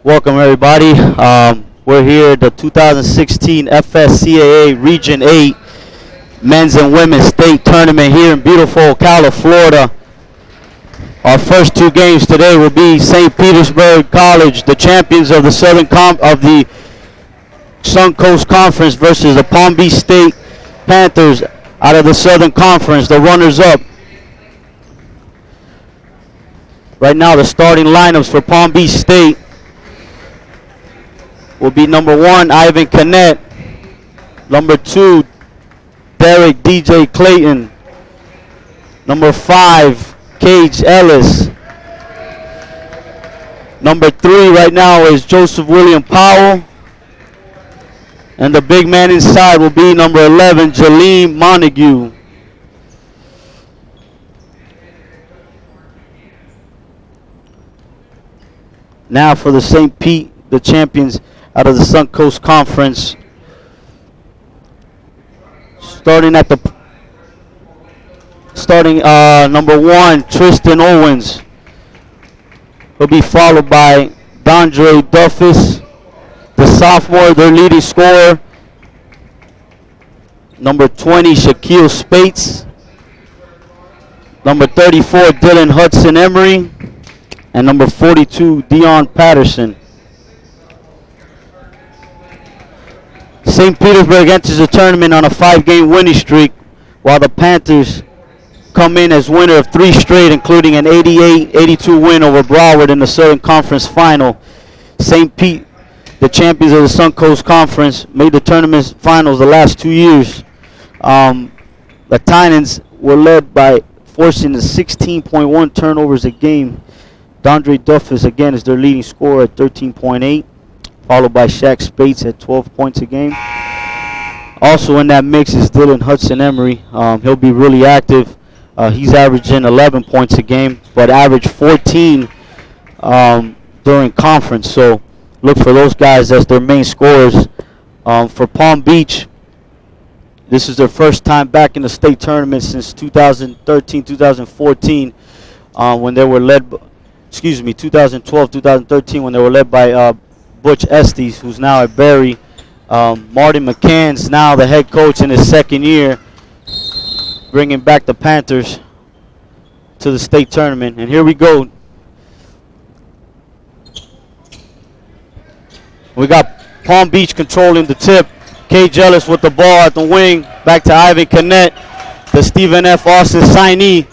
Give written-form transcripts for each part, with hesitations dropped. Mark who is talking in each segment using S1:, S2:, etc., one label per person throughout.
S1: Welcome everybody. We're here at the 2016 FCSAA Region 8 Men's and Women's State Tournament here in beautiful Ocala, Florida. Our first two games today will be St. Petersburg College, the champions of the Suncoast Conference, versus the Palm Beach State Panthers out of the Southern Conference, the runners-up. Right now, the starting lineups for Palm Beach State will be number 1, Ivan Canet. Number 2, Derek DJ Clayton. Number 5, Cage Ellis. Number 3 right now is Joseph William Powell. And the big man inside will be number 11, Jaleem Montague. Now for the St. Pete, the champions out of the Suncoast Conference. Starting number 1, Tristan Owens. He'll be followed by Dondre Duffus, the sophomore, their leading scorer. Number 20, Shaquille Spates. Number 34, Dylan Hudson Emery. And number 42, Dion Patterson. St. Petersburg enters the tournament on a 5-game winning streak, while the Panthers come in as winner of 3 straight, including an 88-82 win over Broward in the Southern Conference Final. St. Pete, the champions of the Suncoast Conference, made the tournament finals the last 2 years. The Titans were led by forcing the 16.1 turnovers a game. Dondre Duffus, again, is their leading scorer at 13.8, followed by Shaq Spates at 12 points a game. Also in that mix is Dylan Hudson Emery. He'll be really active. He's averaging 11 points a game, but averaged 14 during conference. So look for those guys as their main scorers. For Palm Beach, this is their first time back in the state tournament since 2013-2014, when they were led. 2012-2013, when they were led by Butch Estes, who's now at Berry. Martin McCann's now the head coach in his second year, bringing back the Panthers to the state tournament. And here we go. We got Palm Beach controlling the tip. Cage Ellis with the ball at the wing. Back to Ivan Canet, the Stephen F. Austin signee.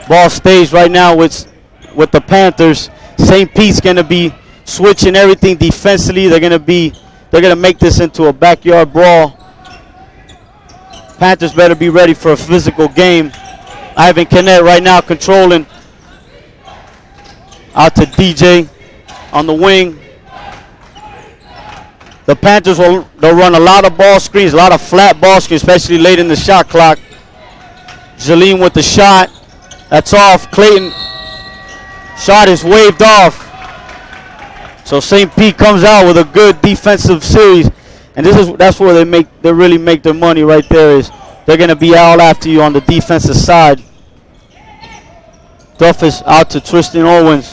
S1: Ball stays right now with the Panthers. St. Pete's going to be switching everything defensively. They're going to make this into a backyard brawl. Panthers better be ready for a physical game. Ivan Canet right now controlling. Out to DJ on the wing. The Panthers they'll run a lot of ball screens, a lot of flat ball screens, especially late in the shot clock. Jaleem with the shot. That's off. Clayton shot is waved off. So St. Pete comes out with a good defensive series, and that's where they really make their money right there. Is they're going to be all after you on the defensive side. Duffus out to Tristan Owens.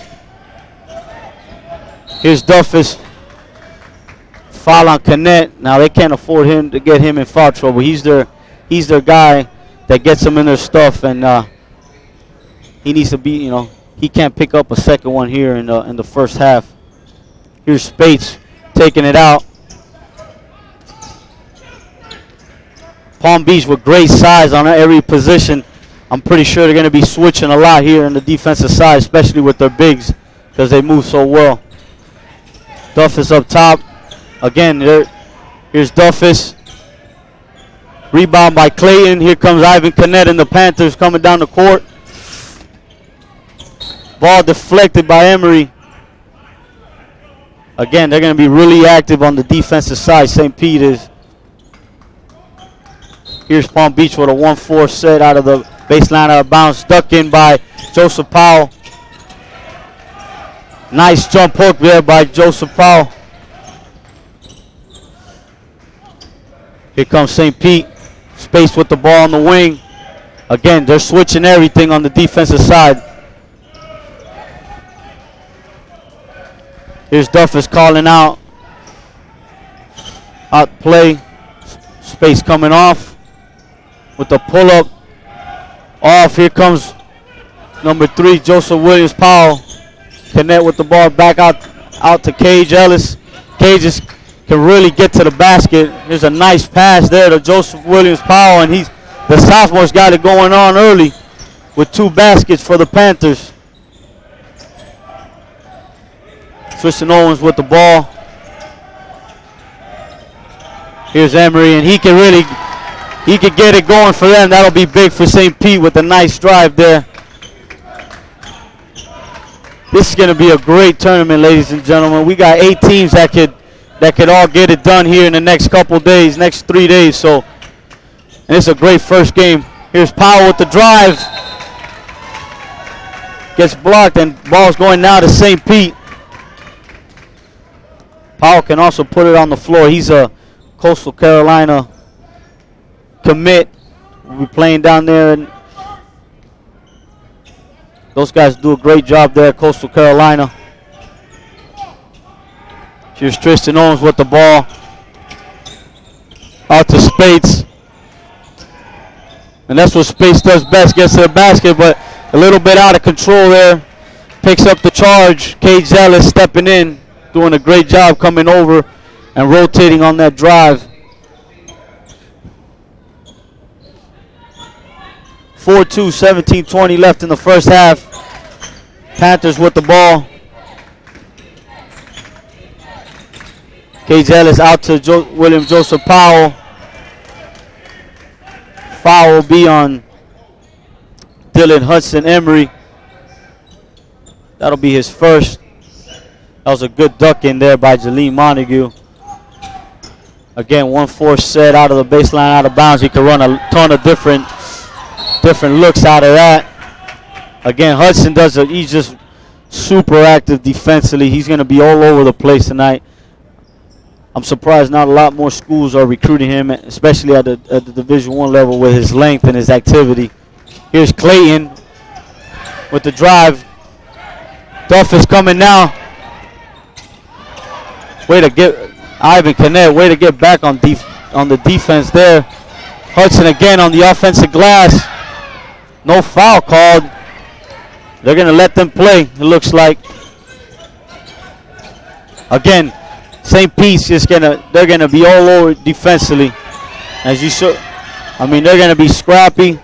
S1: Here's Duffus. Foul on Canet. Now they can't afford him to get him in foul trouble. He's their guy that gets them in their stuff, and he needs to be, he can't pick up a second one here in the first half. Here's Spates taking it out. Palm Beach with great size on every position. I'm pretty sure they're going to be switching a lot here on the defensive side, especially with their bigs, because they move so well. Duffus up top. Again, here's Duffus. Rebound by Clayton. Here comes Ivan Canet and the Panthers coming down the court. Ball deflected by Emery. Again, they're going to be really active on the defensive side, St. Pete is. Here's Palm Beach with a 1-4 set out of the baseline, out of bounds. Stuck in by Joseph Powell. Nice jump hook there by Joseph Powell. Here comes St. Pete. Space with the ball on the wing. Again, they're switching everything on the defensive side. Here's Duffus calling out play. Space coming off with the pull-up. Off. Here comes number 3, Joseph Williams Powell. Connect with the ball back out to Cage Ellis. Cage can really get to the basket. There's a nice pass there to Joseph Williams Powell, and the sophomore's got it going on early with 2 baskets for the Panthers. Tristan Owens with the ball. Here's Emery, and he can get it going for them. That'll be big for St. Pete with a nice drive there. This is going to be a great tournament, ladies and gentlemen. We got 8 teams that could all get it done here in the next couple days, next 3 days. So, and it's a great first game. Here's Powell with the drive. Gets blocked, and ball's going now to St. Pete. Powell can also put it on the floor. He's a Coastal Carolina commit. We'll be playing down there, and those guys do a great job there at Coastal Carolina. Here's Tristan Owens with the ball. Out to Spates. And that's what Spates does best, gets to the basket, but a little bit out of control there. Picks up the charge. Cage Ellis stepping in, doing a great job coming over and rotating on that drive. 4-2, 17-20 left in the first half. Panthers with the ball. Cage Ellis out to William Joseph Powell. Foul will be on Dylan Hudson Emery. That'll be his first. That was a good duck in there by Jaleen Montague. Again, 1-4 set out of the baseline, out of bounds. He can run a ton of different looks out of that. Again, Hudson he's just super active defensively. He's going to be all over the place tonight. I'm surprised not a lot more schools are recruiting him, especially at the Division I level with his length and his activity. Here's Clayton with the drive. Duff is coming now. Way to get Ivan Canet. Way to get back on the defense there. Hudson again on the offensive glass. No foul called. They're going to let them play, it looks like. Again, St. Pete's they're going to be all over defensively. As you saw, they're going to be scrappy.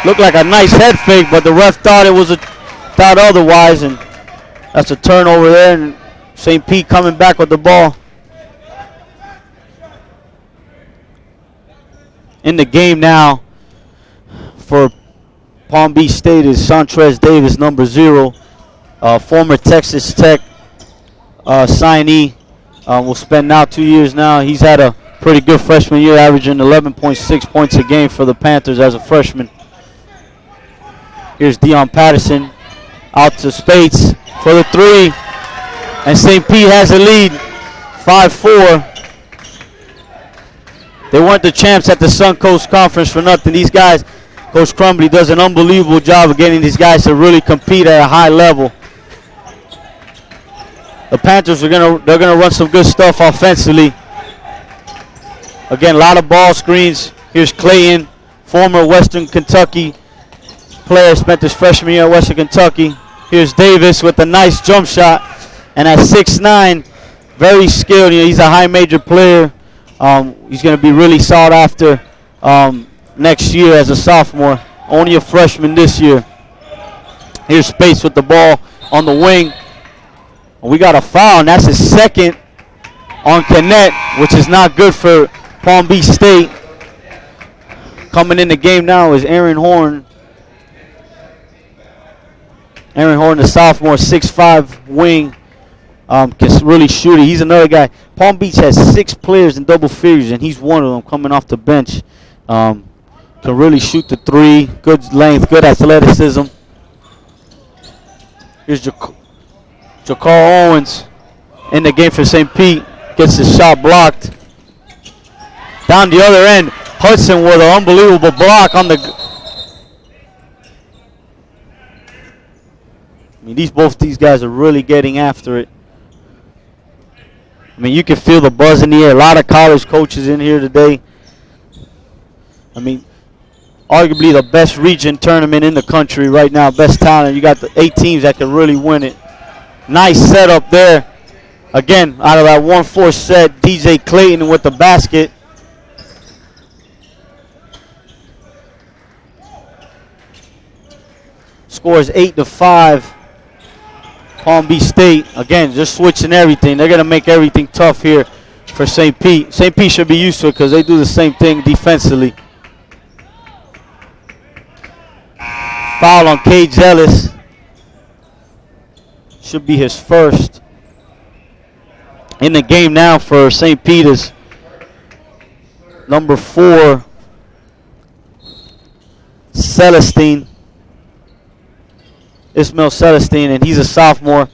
S1: Looked like a nice head fake, but the ref thought otherwise, and that's a turnover there, and St. Pete coming back with the ball. In the game now for Palm Beach State is Sontrez Davis, number 0, former Texas Tech signee. Will spend now 2 years now. He's had a pretty good freshman year, averaging 11.6 points a game for the Panthers as a freshman. Here's Deion Patterson out to Spates for the 3. And St. Pete has a lead, 5-4. They weren't the champs at the Suncoast Conference for nothing. These guys, Coach Crumbly does an unbelievable job of getting these guys to really compete at a high level. The Panthers they're gonna run some good stuff offensively. Again, a lot of ball screens. Here's Clayton, former Western Kentucky player, spent his freshman year at Western Kentucky. Here's Davis with a nice jump shot, and at 6'9", very skilled. He's a high major player. He's going to be really sought after next year as a sophomore. Only a freshman this year. Here's Spates with the ball on the wing. We got a foul, and that's his second on Canet, which is not good for Palm Beach State. Coming in the game now is Aaron Horn. Aaron Horn, the sophomore, 6'5" wing. Can really shoot it. He's another guy. Palm Beach has 6 players in double figures, and he's one of them coming off the bench. Can really shoot the 3. Good length, good athleticism. Here's Jakar Owens in the game for St. Pete. Gets his shot blocked. Down the other end, Hudson with an unbelievable block on the... I mean, both these guys are really getting after it. I mean, you can feel the buzz in the air. A lot of college coaches in here today. I mean, arguably the best region tournament in the country right now, best talent. You got the 8 teams that can really win it. Nice setup there. Again, out of that 1-4 set, DJ Clayton with the basket. Scores 8-5. Palm Beach State, again, just switching everything. They're going to make everything tough here for St. Pete. St. Pete should be used to it because they do the same thing defensively. Foul on Cage Ellis. Should be his first. In the game now for St. Peter's, number 4, Celestine. Ismail Celestine, and he's a sophomore.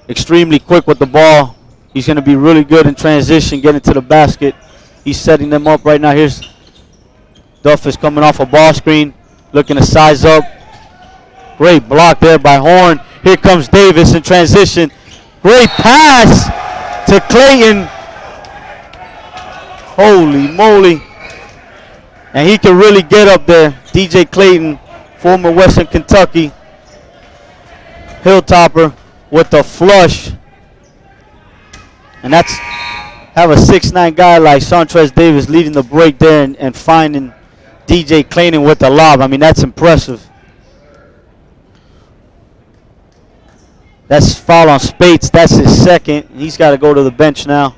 S1: Extremely quick with the ball. He's going to be really good in transition, getting to the basket. He's setting them up right now. Here's Duff is coming off a ball screen, looking to size up. Great block there by Horn. Here comes Davis in transition. Great pass to Clayton. Holy moly. And he can really get up there. DJ Clayton, former Western Kentucky Hilltopper with the flush. And that's have a 6'9" guy like Sontrez Davis leading the break there and finding DJ Clayton with the lob. I mean, that's impressive. That's foul on Spates. That's his second. He's got to go to the bench now.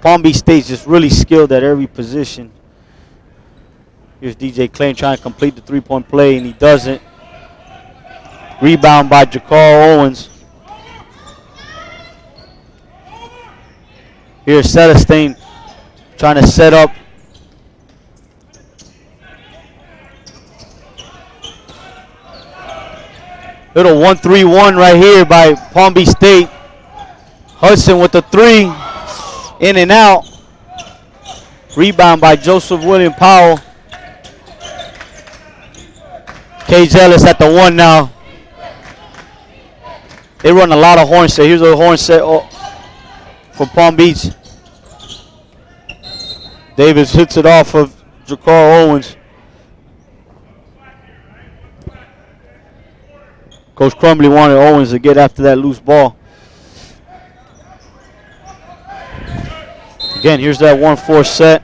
S1: Palm Beach State's just really skilled at every position. Here's DJ Clayton trying to complete the three-point play, and he doesn't. Rebound by Jakar Owens. Here's Celestine trying to set up. Little 1-3-1 right here by Palm Beach State. Hudson with the 3. In and out. Rebound by Joseph William Powell. Cage Ellis at the 1 now. They run a lot of horn set. Here's a horn set for Palm Beach. Davis hits it off of Jakar Owens. Coach Crumbly wanted Owens to get after that loose ball. Again, here's that 1-4 set.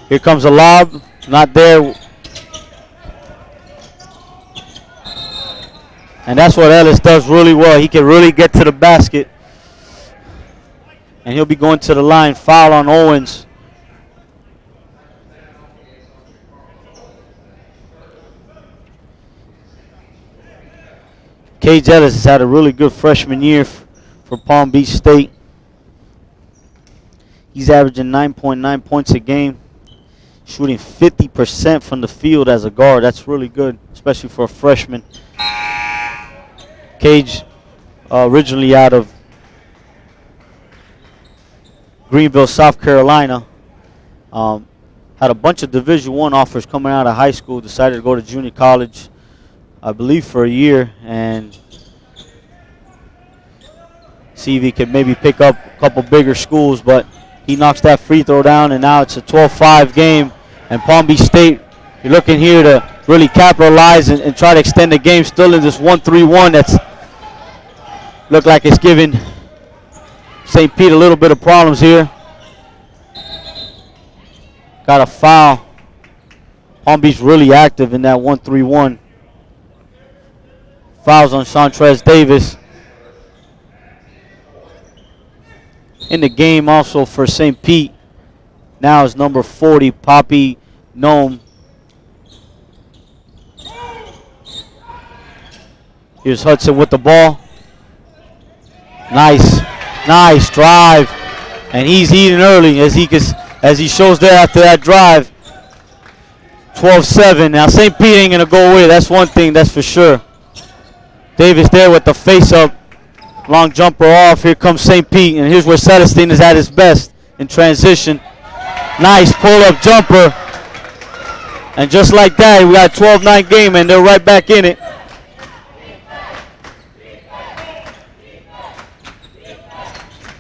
S1: Here comes a lob. Not there. And that's what Ellis does really well. He can really get to the basket. And he'll be going to the line. Foul on Owens. Cage Ellis has had a really good freshman year for Palm Beach State. He's averaging 9.9 points a game, shooting 50% from the field as a guard. That's really good, especially for a freshman. Cage, originally out of Greenville, South Carolina, had a bunch of Division I offers coming out of high school, decided to go to junior college, I believe for a year, and see if he could maybe pick up a couple bigger schools, but he knocks that free throw down, and now it's a 12-5 game, and Palm Beach State, you're looking here to really capitalize and try to extend the game, still in this 1-3-1 that's look like it's giving St. Pete a little bit of problems here. Got a foul. Palm Beach really active in that 1-3-1. Fouls on Sontrez Davis. In the game also for St. Pete now is number 40, Poppy Nome. Here's Hudson with the ball. Nice drive, and he's eating early as he shows there after that drive. 12-7. Now St. Pete ain't gonna go away. That's one thing, that's for sure. Davis there with the face-up, long jumper off. Here comes St. Pete, and here's where Celestine is at his best in transition. Nice pull-up jumper. And just like that, we got a 12-9 game, and they're right back in it.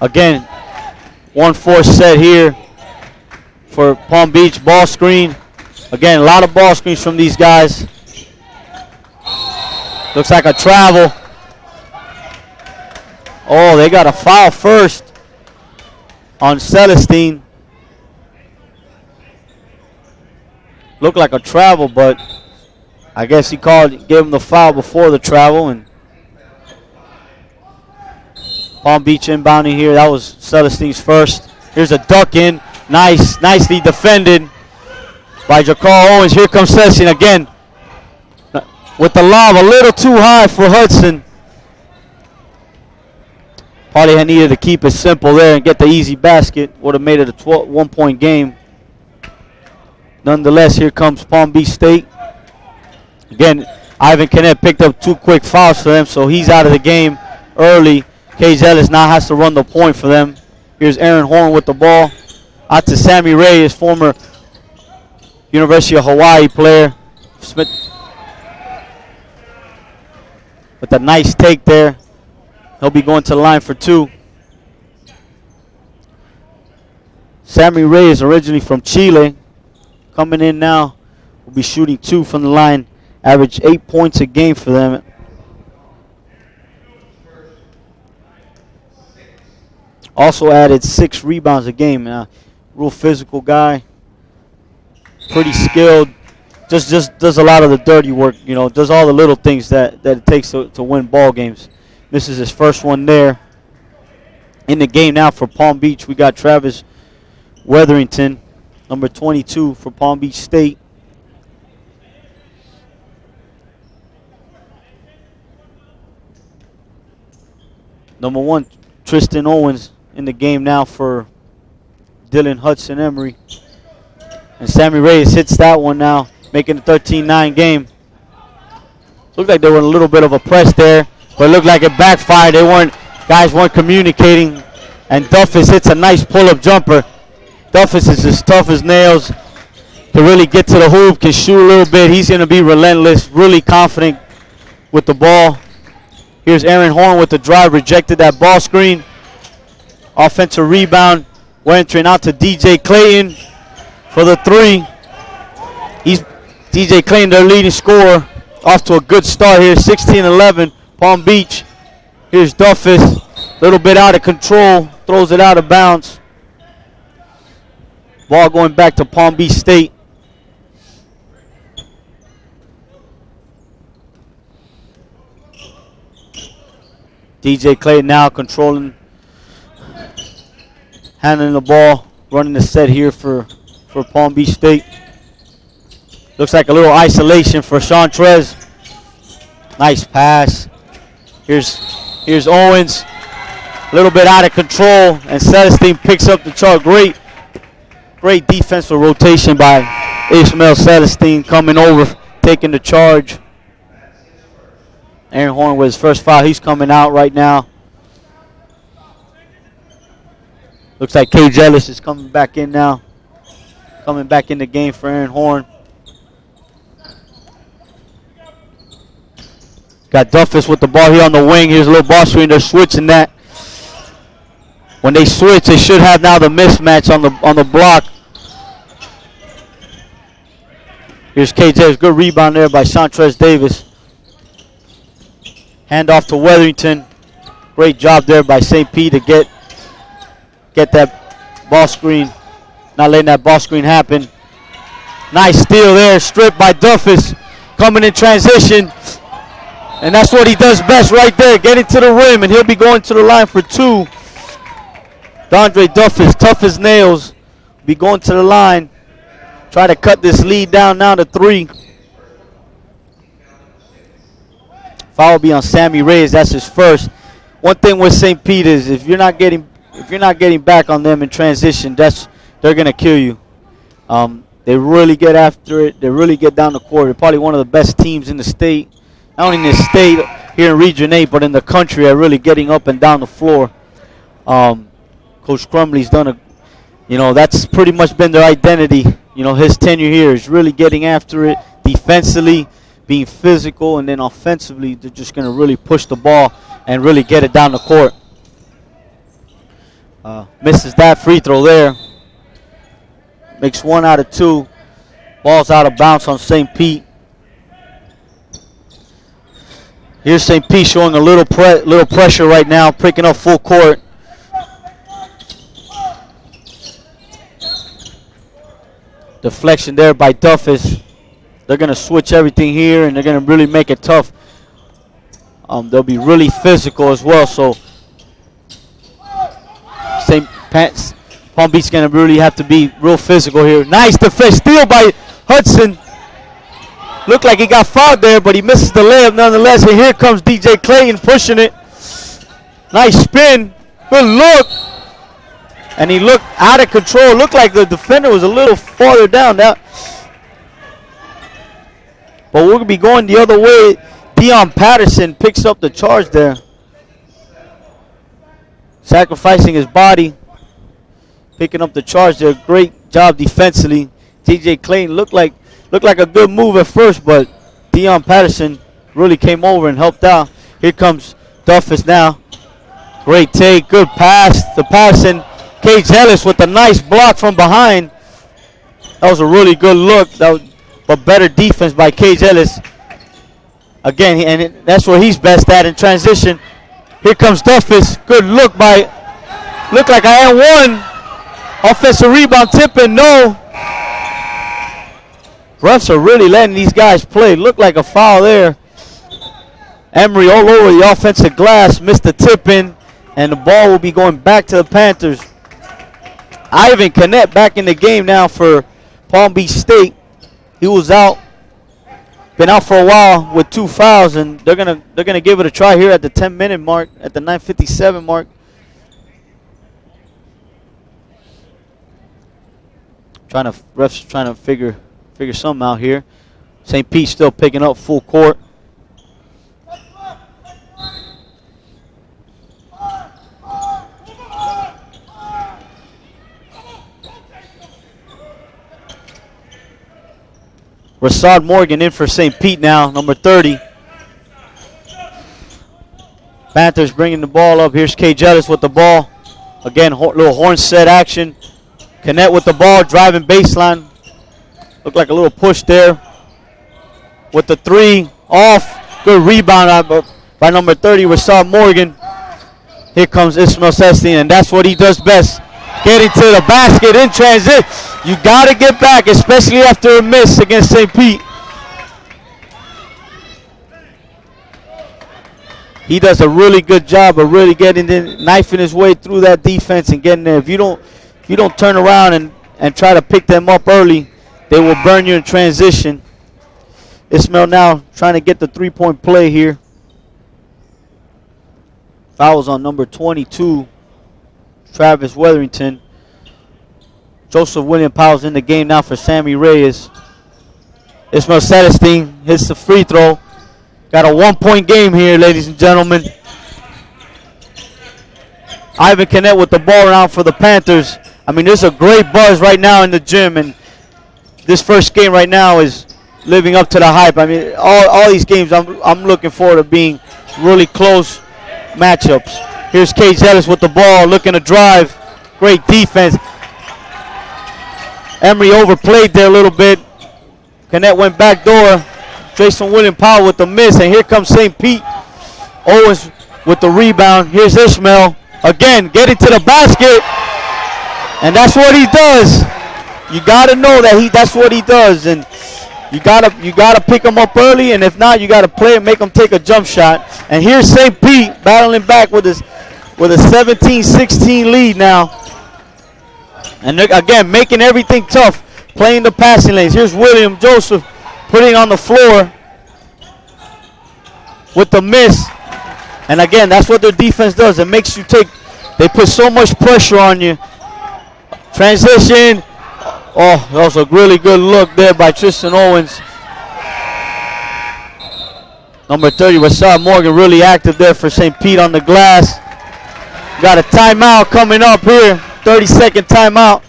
S1: Again, 1-4 set here for Palm Beach. Ball screen. Again, a lot of ball screens from these guys. Looks like a travel. Oh, they got a foul first on Celestine. Looked like a travel, but I guess he gave him the foul before the travel. And Palm Beach inbounding here. That was Celestine's first. Here's a duck in. Nicely defended by Jakar Owens. Here comes Celestine again with the lob a little too high for Hudson. Probably had needed to keep it simple there and get the easy basket. Would have made it a 1-point game. Nonetheless, here comes Palm Beach State. Again, Ivan Kennett picked up 2 quick fouls for them, so he's out of the game early. Cage Ellis now has to run the point for them. Here's Aaron Horn with the ball. Out to Sammy Reyes, former University of Hawaii player. Smith with a nice take there. He'll be going to the line for 2. Sammy Reyes, originally from Chile, coming in now, will be shooting 2 from the line. Average 8 points a game for them. Also added 6 rebounds a game. Real physical guy, pretty skilled. Just does a lot of the dirty work. You know, does all the little things that it takes to win ball games. This is his first one there. In the game now for Palm Beach, we got Travis Weatherington, number 22 for Palm Beach State. Number 1, Tristan Owens in the game now for Dylan Hudson Emery. And Sammy Reyes hits that one now, making a 13-9 game. Looked like they were in a little bit of a press there, but it looked like it backfired. Guys weren't communicating. And Duffus hits a nice pull-up jumper. Duffus is as tough as nails. Can really get to the hoop, can shoot a little bit. He's going to be relentless, really confident with the ball. Here's Aaron Horn with the drive, rejected that ball screen. Offensive rebound. We're entering out to DJ Clayton for the 3. He's DJ Clayton, their leading scorer. Off to a good start here, 16-11, Palm Beach. Here's Duffus, a little bit out of control, throws it out of bounds. Ball going back to Palm Beach State. DJ Clayton now controlling, handling the ball, running the set here for Palm Beach State. Looks like a little isolation for Chantrez. Nice pass. Here's Owens. A little bit out of control, and Celestine picks up the charge. Great defensive rotation by Ishmael Celestine coming over, taking the charge. Aaron Horn with his first foul. He's coming out right now. Looks like Cage Ellis is coming back in now. Coming back in the game for Aaron Horn. Got Duffus with the ball here on the wing. Here's a little ball screen. They're switching that. When they switch, they should have now the mismatch on the block. Here's KJ. Good rebound there by Chantrez Davis. Hand off to Weatherington. Great job there by St. Pete to get that ball screen. Not letting that ball screen happen. Nice steal there. Stripped by Duffus. Coming in transition. And that's what he does best right there. Getting to the rim, and he'll be going to the line for 2. Dondre Duffus, tough as nails, be going to the line. Try to cut this lead down now to 3. Foul will be on Sammy Reyes. That's his first. One thing with St. Pete is if you're not getting back on them in transition, they're gonna kill you. They really get after it. They really get down the court. They're probably one of the best teams in the state. Not only in the state here in Region 8, but in the country at really getting up and down the floor. Coach Crumley's done that's pretty much been their identity. his tenure here is really getting after it defensively, being physical, and then offensively, they're just going to really push the ball and really get it down the court. Misses that free throw there. Makes 1 out of 2. Ball's out of bounds on St. Pete. Here's St. Pete showing a little pressure right now, picking up full court. Deflection there by Duffus. They're going to switch everything here, and they're going to really make it tough. They'll be really physical as well. So Palm Beach is going to really have to be real physical here. Nice defense. Steal by Hudson. Looked like he got fouled there, but he misses the layup nonetheless. And here comes DJ Clayton pushing it. Nice spin. Good look. And he looked out of control. Looked like the defender was a little farther down. But we're going to be going the other way. Deion Patterson picks up the charge there. Sacrificing his body. Picking up the charge there. Great job defensively. TJ Clayton looked like a good move at first, but Deion Patterson really came over and helped out. Here comes Duffus now. Great take. Good pass to Patterson. Cage Ellis with a nice block from behind. That was a really good look. But better defense by Cage Ellis. Again, and that's where he's best at in transition. Here comes Duffus. Good look looked like I had one. Offensive rebound, tipping, no. Refs are really letting these guys play. Looked like a foul there. Emery all over the offensive glass. Missed the tip-in. And the ball will be going back to the Panthers. Ivan Canet back in the game now for Palm Beach State. He was out. Been out for a while with 2 fouls. And they're gonna give it a try here at the 10-minute mark. At the 9:57 mark. Refs trying to figure something out here. St. Pete still picking up full court. Rasad Morgan in for St. Pete now, number 30. Panthers bringing the ball up. Here's Cage Ellis with the ball. Again, little horn set action. Canet with the ball, driving baseline. Looked like a little push there. With the 3 off. Good rebound by number 30, Rasad Morgan. Here comes Ismail Sestin, and that's what he does best. Getting to the basket in transit. You got to get back, especially after a miss against St. Pete. He does a really good job of really knifing his way through that defense and getting there. If you don't turn around and try to pick them up early, they will burn you in transition. Ismail now trying to get the 3-point play here. Fouls on number 22, Travis Weatherington. Joseph William Powell's in the game now for Sammy Reyes. Ismail Celestine hits the free throw. Got a 1-point game here, ladies and gentlemen. Ivan Canet with the ball around for the Panthers. I mean, there's a great buzz right now in the gym, and this first game right now is living up to the hype. I mean, all these games I'm looking forward to being really close matchups. Here's Cage Ellis with the ball, looking to drive. Great defense. Emery overplayed there a little bit. Canet went back door. Jason William Powell with the miss, and here comes St. Pete. Owens with the rebound. Here's Ishmael. Again, getting to the basket. And that's what he does. You got to know that that's what he does. And you gotta pick him up early, and if not, you got to play and make him take a jump shot. And here's St. Pete battling back with a 17-16 lead now. And again, making everything tough, playing the passing lanes. Here's William Joseph putting on the floor with the miss. And again, that's what their defense does. It makes you they put so much pressure on you. Transition. Oh, that was a really good look there by Tristan Owens. Number 30, Rasad Morgan, really active there for St. Pete on the glass. Got a timeout coming up here. 30-second timeout.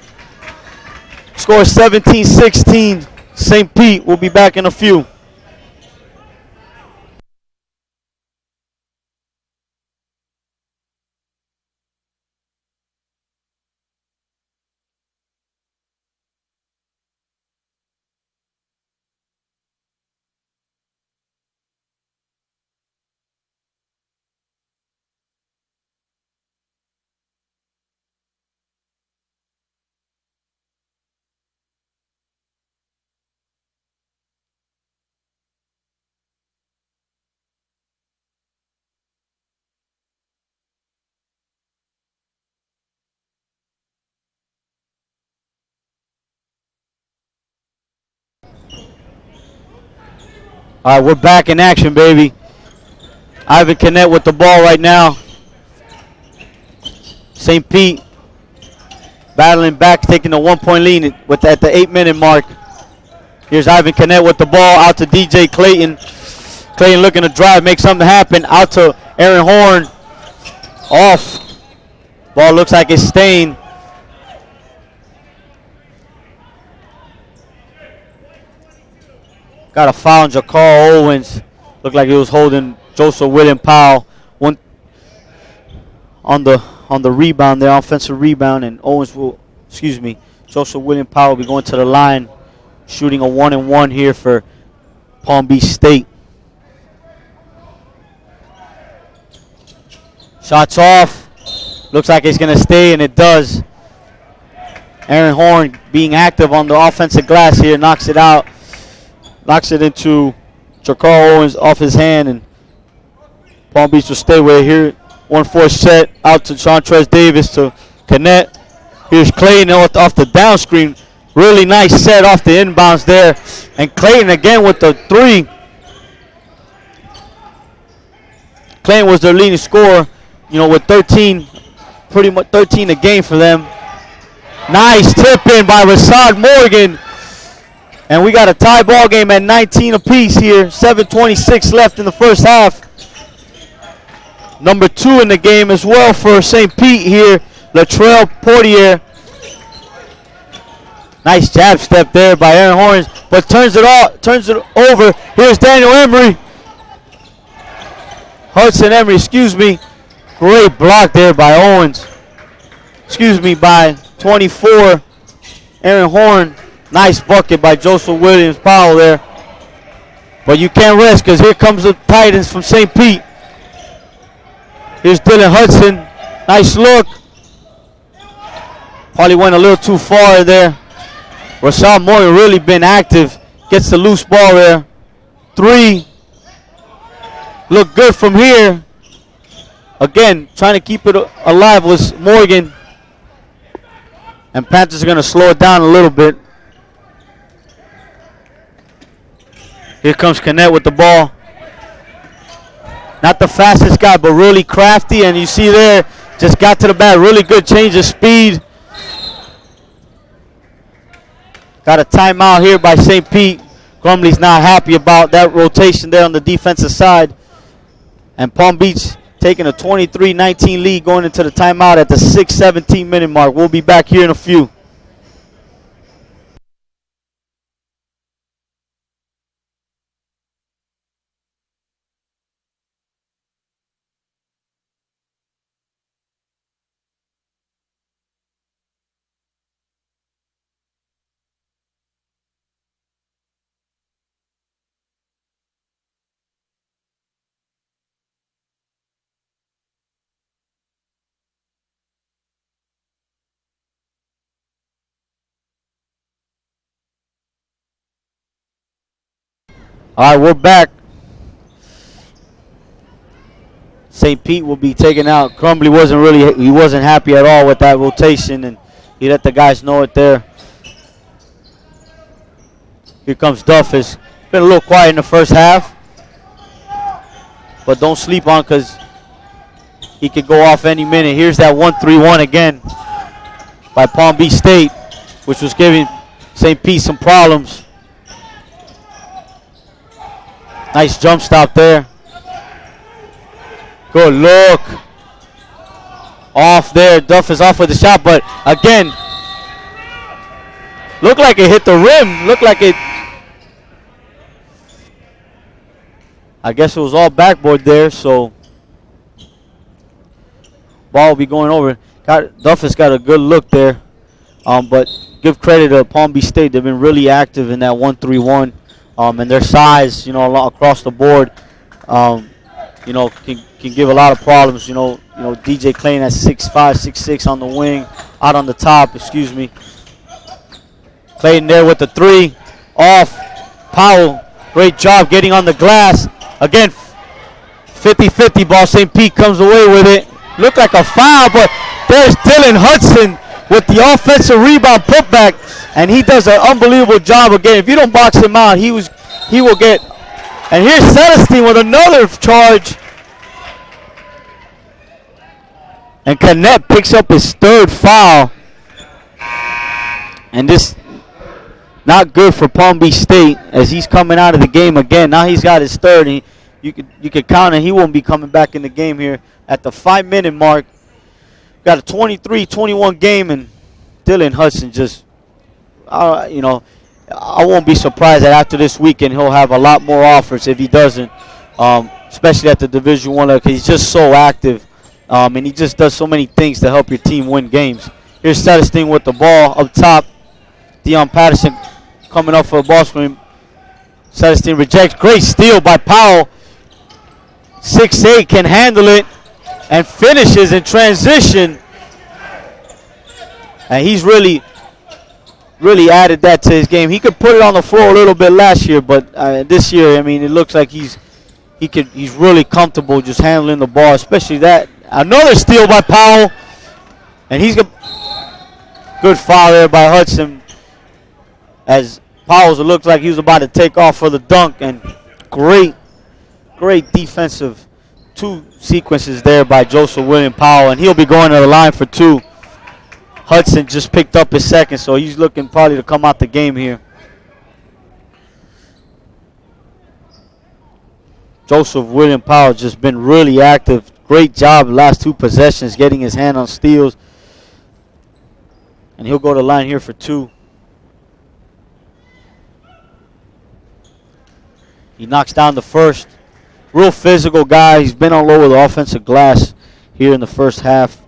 S1: Score 17-16. St. Pete will be back in a few. All right, we're back in action, baby. Ivan Canet with the ball right now. St. Pete battling back, taking the 1 point lead at the 8-minute mark. Here's Ivan Canet with the ball out to DJ Clayton. Clayton looking to drive, make something happen. Out to Aaron Horn. Off. Ball looks like it's staying. Got a foul on Jakar Owens. Looked like he was holding Joseph William Powell. One on the rebound there, offensive rebound, and Joseph William Powell will be going to the line, shooting a 1-and-1 here for Palm Beach State. Shots off. Looks like it's going to stay, and it does. Aaron Horn being active on the offensive glass here, knocks it out. Knocks it into Jakar Owens off his hand, and Palm Beach will stay with it here. 1-4 set out to Chantrez Davis to Canet. Here's Clayton off the down screen. Really nice set off the inbounds there. And Clayton again with the three. Clayton was their leading scorer, with 13, pretty much 13 a game for them. Nice tip in by Rasad Morgan. And we got a tie ball game at 19 apiece here. 7:26 left in the first half. Number 2 in the game as well for St. Pete here, Latrell Portier. Nice jab step there by Aaron Horns, but turns it over. Here's Daniel Emery. Hudson Emery, Great block there by Owens. By 24, Aaron Horn. Nice bucket by Joseph Williams Powell there. But you can't rest because here comes the Titans from St. Pete. Here's Dylan Hudson. Nice look. Probably went a little too far there. Rashad Morgan really been active. Gets the loose ball there. 3. Look good from here. Again, trying to keep it alive was Morgan. And Panthers are going to slow it down a little bit. Here comes Canet with the ball. Not the fastest guy, but really crafty. And you see there, just got to the bat. Really good change of speed. Got a timeout here by St. Pete. Grumley's not happy about that rotation there on the defensive side. And Palm Beach taking a 23-19 lead going into the timeout at the 6:17 minute mark. We'll be back here in a few. All right, we're back. St. Pete will be taken out. Crumbly wasn't happy at all with that rotation, and he let the guys know it there. Here comes Duff. It's been a little quiet in the first half, but don't sleep on because he could go off any minute. Here's that 1-3-1 again by Palm Beach State, which was giving St. Pete some problems. Nice jump stop there. Good look. Off there. Duff is off with the shot, but again, Looked like it hit the rim. Looked like it. I guess it was all backboard there, so ball will be going over. Duffus got a good look there, but give credit to Palm Beach State. They've been really active in that 1-3-1, and their size, across the board, can give a lot of problems. DJ Clayton at 6'5", 6'6" on the wing, out on the top. Excuse me. Clayton there with the three, off. Powell, great job getting on the glass. Again, 50-50 ball. St. Pete comes away with it. Looked like a foul, but there's Dylan Hudson with the offensive rebound putback, and he does an unbelievable job again. If you don't box him out, he will get. And here's Celestine with another charge. And Canet picks up his third foul. And this not good for Palm Beach State as he's coming out of the game again. Now he's got his third. And you could count it. He won't be coming back in the game here at the 5-minute mark. Got a 23-21 game, and Dylan Hudson just, I won't be surprised that after this weekend he'll have a lot more offers if he doesn't, especially at the Division I level, because he's just so active, and he just does so many things to help your team win games. Here's Celestine with the ball up top. Deion Patterson coming up for a ball screen. Celestine rejects. Great steal by Powell. 6'8" can handle it and finishes in transition. And he's really added that to his game. He could put it on the floor a little bit last year, but this year, it looks like he's really comfortable just handling the ball, especially that. Another steal by Powell, and he's got good foul there by Hudson as Powell looks like he was about to take off for the dunk, and great defensive two sequences there by Joseph William Powell, and he'll be going to the line for two. Hudson just picked up his second, so he's looking probably to come out the game here. Joseph William Powell just been really active. Great job the last two possessions, getting his hand on steals. And he'll go to the line here for two. He knocks down the first. Real physical guy. He's been all over the offensive glass here in the first half.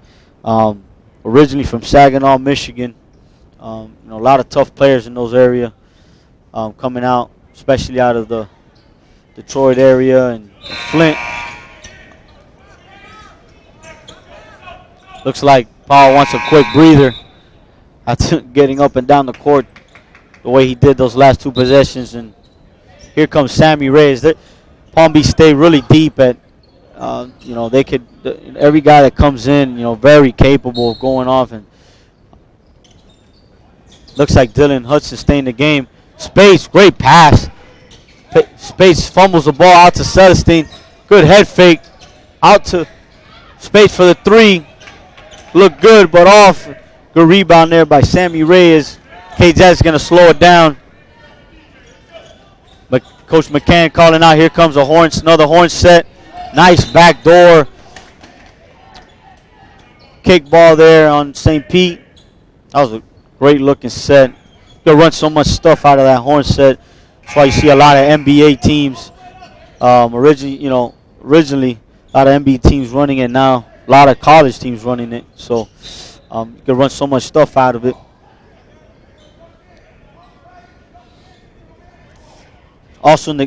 S1: Originally from Saginaw, Michigan. A lot of tough players in those areas coming out, especially out of the Detroit area and Flint. Looks like Powell wants a quick breather after getting up and down the court the way he did those last two possessions. And here comes Sammy Reyes. Palm Beach State really deep at, they could, every guy that comes in, very capable of going off. And looks like Dylan Hudson staying in the game. Space, great pass. Space fumbles the ball out to Celestine. Good head fake. Out to Space for the three. Look good, but off. Good rebound there by Sammy Reyes. KZ's going to slow it down. But Coach McCann calling out. Here comes another horn set. Nice backdoor kick ball there on St. Pete. That was a great looking set. They'll run so much stuff out of that horn set. That's why you see a lot of NBA teams. Originally, a lot of NBA teams running it now. A lot of college teams running it. So you can run so much stuff out of it. Also in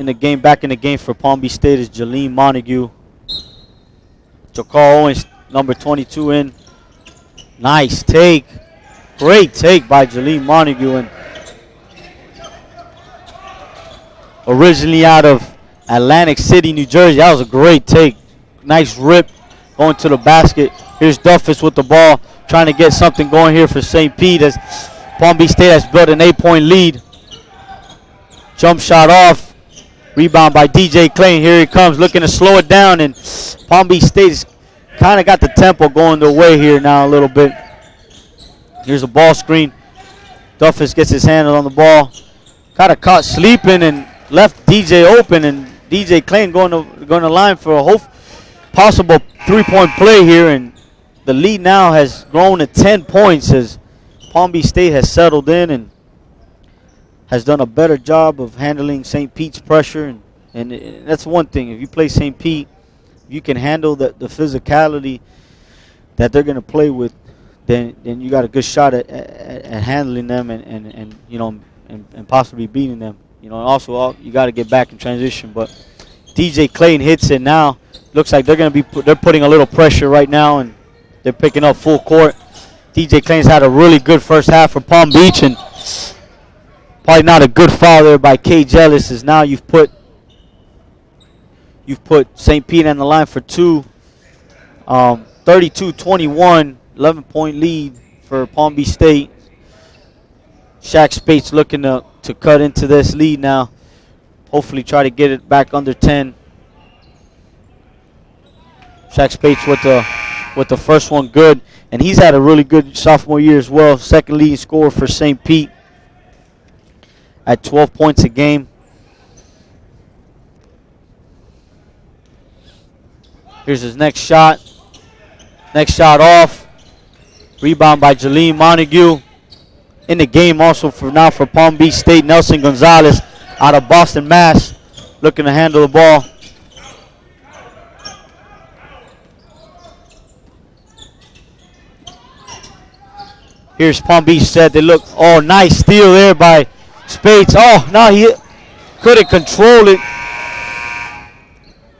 S1: the game, back in the game for Palm Beach State is Jaleem Montague. Jakar Owens, number 22 in. Nice take. Great take by Jaleem Montague. And originally out of Atlantic City, New Jersey. That was a great take. Nice rip going to the basket. Here's Duffus with the ball, trying to get something going here for St. Pete as Palm Beach State has built an 8-point lead. Jump shot off. Rebound by DJ Clayton. Here he comes, looking to slow it down, and Palm Beach State's kind of got the tempo going their way here now a little bit. Here's a ball screen. Duffus gets his hand on the ball. Kind of caught sleeping and left DJ open, and DJ Clayton going to line for a possible three-point play here, and the lead now has grown to 10 points as Palm Beach State has settled in and has done a better job of handling St. Pete's pressure. And that's one thing. If you play St. Pete, you can handle the physicality that they're going to play with, then you got a good shot at handling them and you know, and possibly beating them. You know, and also you got to get back in transition. But DJ Clayton hits it now. Looks like they're going to be they're putting a little pressure right now, and they're picking up full court. DJ Clayton's had a really good first half for Palm Beach, and probably not a good foul there by K. Jealous, as now you've put St. Pete on the line for two. 32-21, 11-point lead for Palm Beach State. Shaq Spates looking to cut into this lead now. Hopefully try to get it back under 10. Shaq Spates with the first one good. And he's had a really good sophomore year as well. Second leading scorer for St. Pete at 12 points a game. Here's his next shot. Next shot off. Rebound by Jaleem Montague. In the game also for Palm Beach State, Nelson Gonzalez out of Boston, Mass. Looking to handle the ball. Here's Palm Beach set. They look, oh, nice steal there by Spates. Oh, no, he couldn't control it.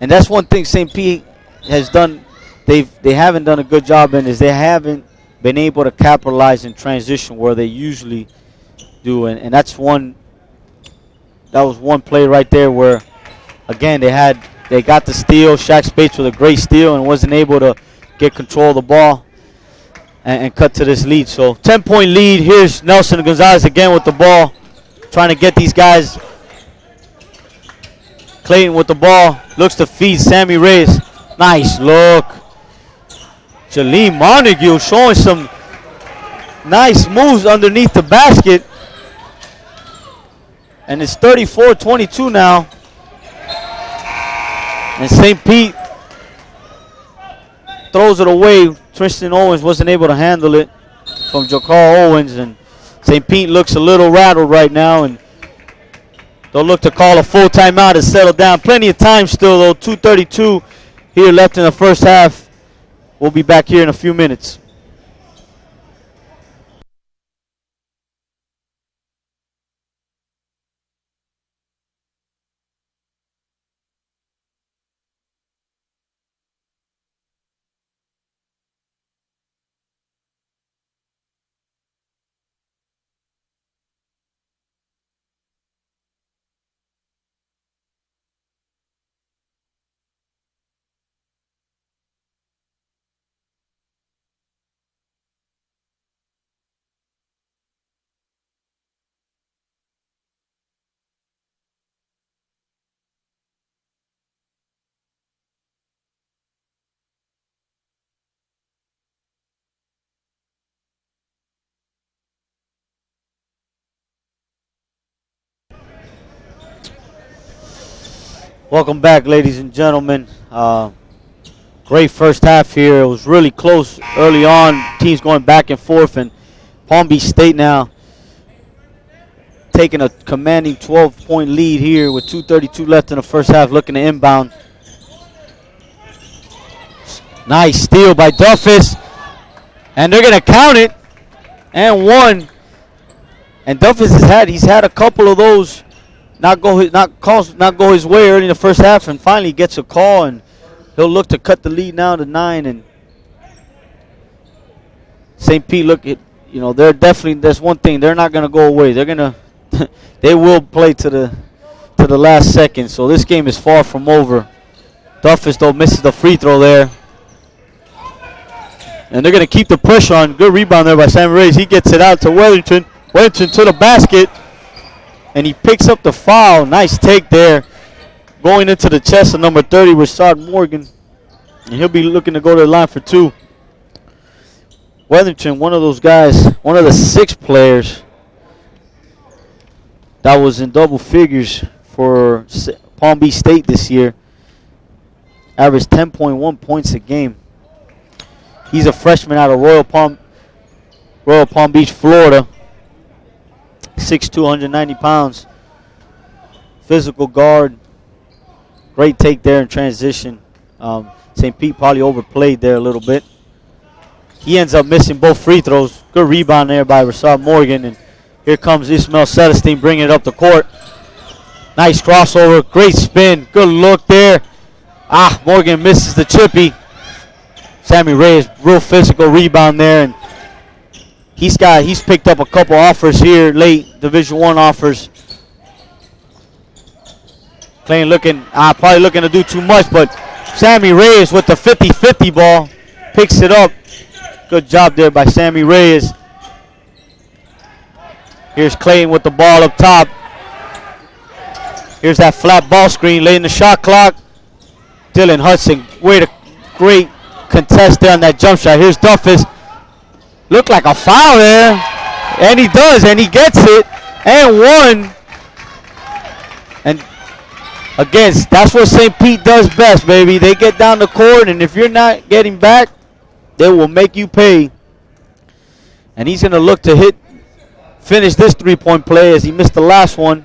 S1: And that's one thing St. Pete has done. They haven't done a good job in is they haven't been able to capitalize in transition where they usually do. And that was one play right there where, again, they got the steal. Shaq Spates with a great steal and wasn't able to get control of the ball and cut to this lead. So 10-point lead. Here's Nelson Gonzalez again with the ball, trying to get these guys. Clayton with the ball, looks to feed Sammy Reyes. Nice look. Jaleem Montague showing some nice moves underneath the basket. And it's 34-22 now. And St. Pete throws it away. Tristan Owens wasn't able to handle it from Jakar Owens. And St. Pete looks a little rattled right now. And they'll look to call a full timeout and settle down. Plenty of time still, though. 2:32 here left in the first half. We'll be back here in a few minutes. Welcome back, ladies and gentlemen. Great first half here. It was really close early on. Teams going back and forth, and Palm Beach State now taking a commanding 12-point lead here with 2:32 left in the first half, looking to inbound. Nice steal by Duffus, and they're going to count it, and one. And Duffus he's had a couple of those not go his way early in the first half, and finally gets a call, and he'll look to cut the lead now to 9. And St. Pete, they're definitely, there's one thing, they're not gonna go away. They will play to the last second. So this game is far from over. Duffus though misses the free throw there, and they're gonna keep the pressure on. Good rebound there by Sam Reyes. He gets it out to Wellington. Wellington to the basket. And he picks up the foul. Nice take there. Going into the chest of number 30, Rashad Morgan. And he'll be looking to go to the line for two. Weatherington, one of those guys, one of the 6 players that was in double figures for Palm Beach State this year. Averaged 10.1 points a game. He's a freshman out of Royal Palm. Royal Palm Beach, Florida. 6'2", 190 pounds. Physical guard. Great take there in transition. St. Pete probably overplayed there a little bit. He ends up missing both free throws. Good rebound there by Rashad Morgan. And here comes Ismail Celestine bringing it up the court. Nice crossover. Great spin. Good look there. Morgan misses the chippy. Sammy Reyes, real physical rebound there. And he's picked up a couple offers here late, Division I offers. Clayton probably looking to do too much, but Sammy Reyes with the 50-50 ball picks it up. Good job there by Sammy Reyes. Here's Clayton with the ball up top. Here's that flat ball screen late in the shot clock. Dylan Hudson, great contest there on that jump shot. Here's Duffus. Looked like a foul there. And he does, and he gets it. And one. And again, that's what St. Pete does best, baby. They get down the court, and if you're not getting back, they will make you pay. And he's going to look to finish this three-point play as he missed the last one.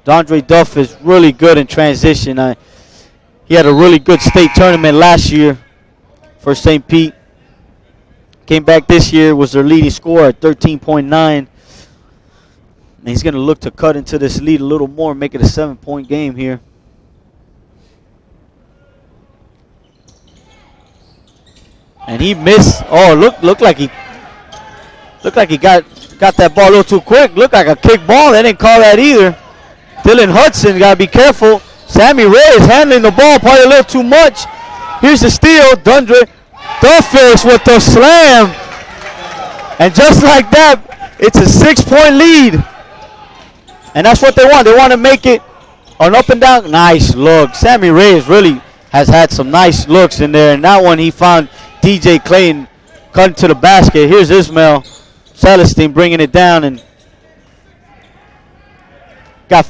S1: Dondre Duff is really good in transition. He had a really good state tournament last year for St. Pete. Came back this year, was their leading scorer at 13.9. And he's going to look to cut into this lead a little more, make it a 7-point game here. And he missed. Oh, looked like he got that ball a little too quick. Looked like a kick ball. They didn't call that either. Dylan Hudson got to be careful. Sammy Reyes handling the ball probably a little too much. Here's the steal. Dondre Duffus with the slam. And just like that, it's a 6-point lead. And that's what they want. They want to make it an up and down. Nice look. Sammy Reyes really has had some nice looks in there. And that one he found DJ Clayton cutting to the basket. Here's Ismail Celestine bringing it down. And got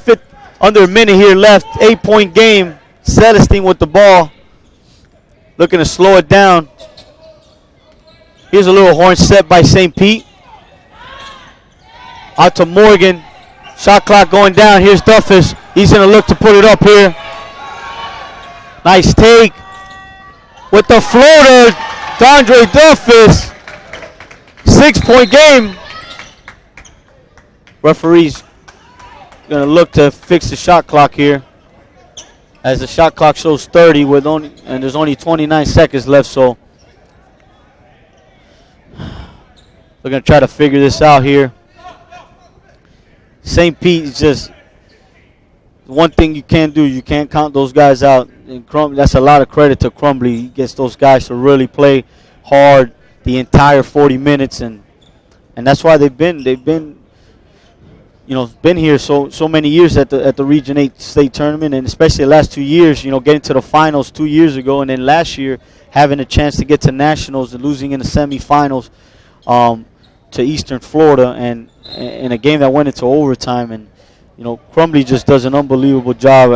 S1: under a minute here left. 8-point game. Celestine with the ball. Looking to slow it down. Here's a little horn set by St. Pete. Out to Morgan. Shot clock going down. Here's Duffus. He's going to look to put it up here. Nice take. With the floater, Dondre Duffus. 6-point game. Referee's going to look to fix the shot clock here. As the shot clock shows 30 and there's only 29 seconds left, so we're going to try to figure this out here. St. Pete is just one thing you can't do. You can't count those guys out. And that's a lot of credit to Crumbly. He gets those guys to really play hard the entire 40 minutes, and that's why they've been here so many years at the Region 8 state tournament, and especially the last 2 years, getting to the finals 2 years ago, and then last year having a chance to get to nationals and losing in the semifinals to Eastern Florida, and in a game that went into overtime. And Crumbly just does an unbelievable job.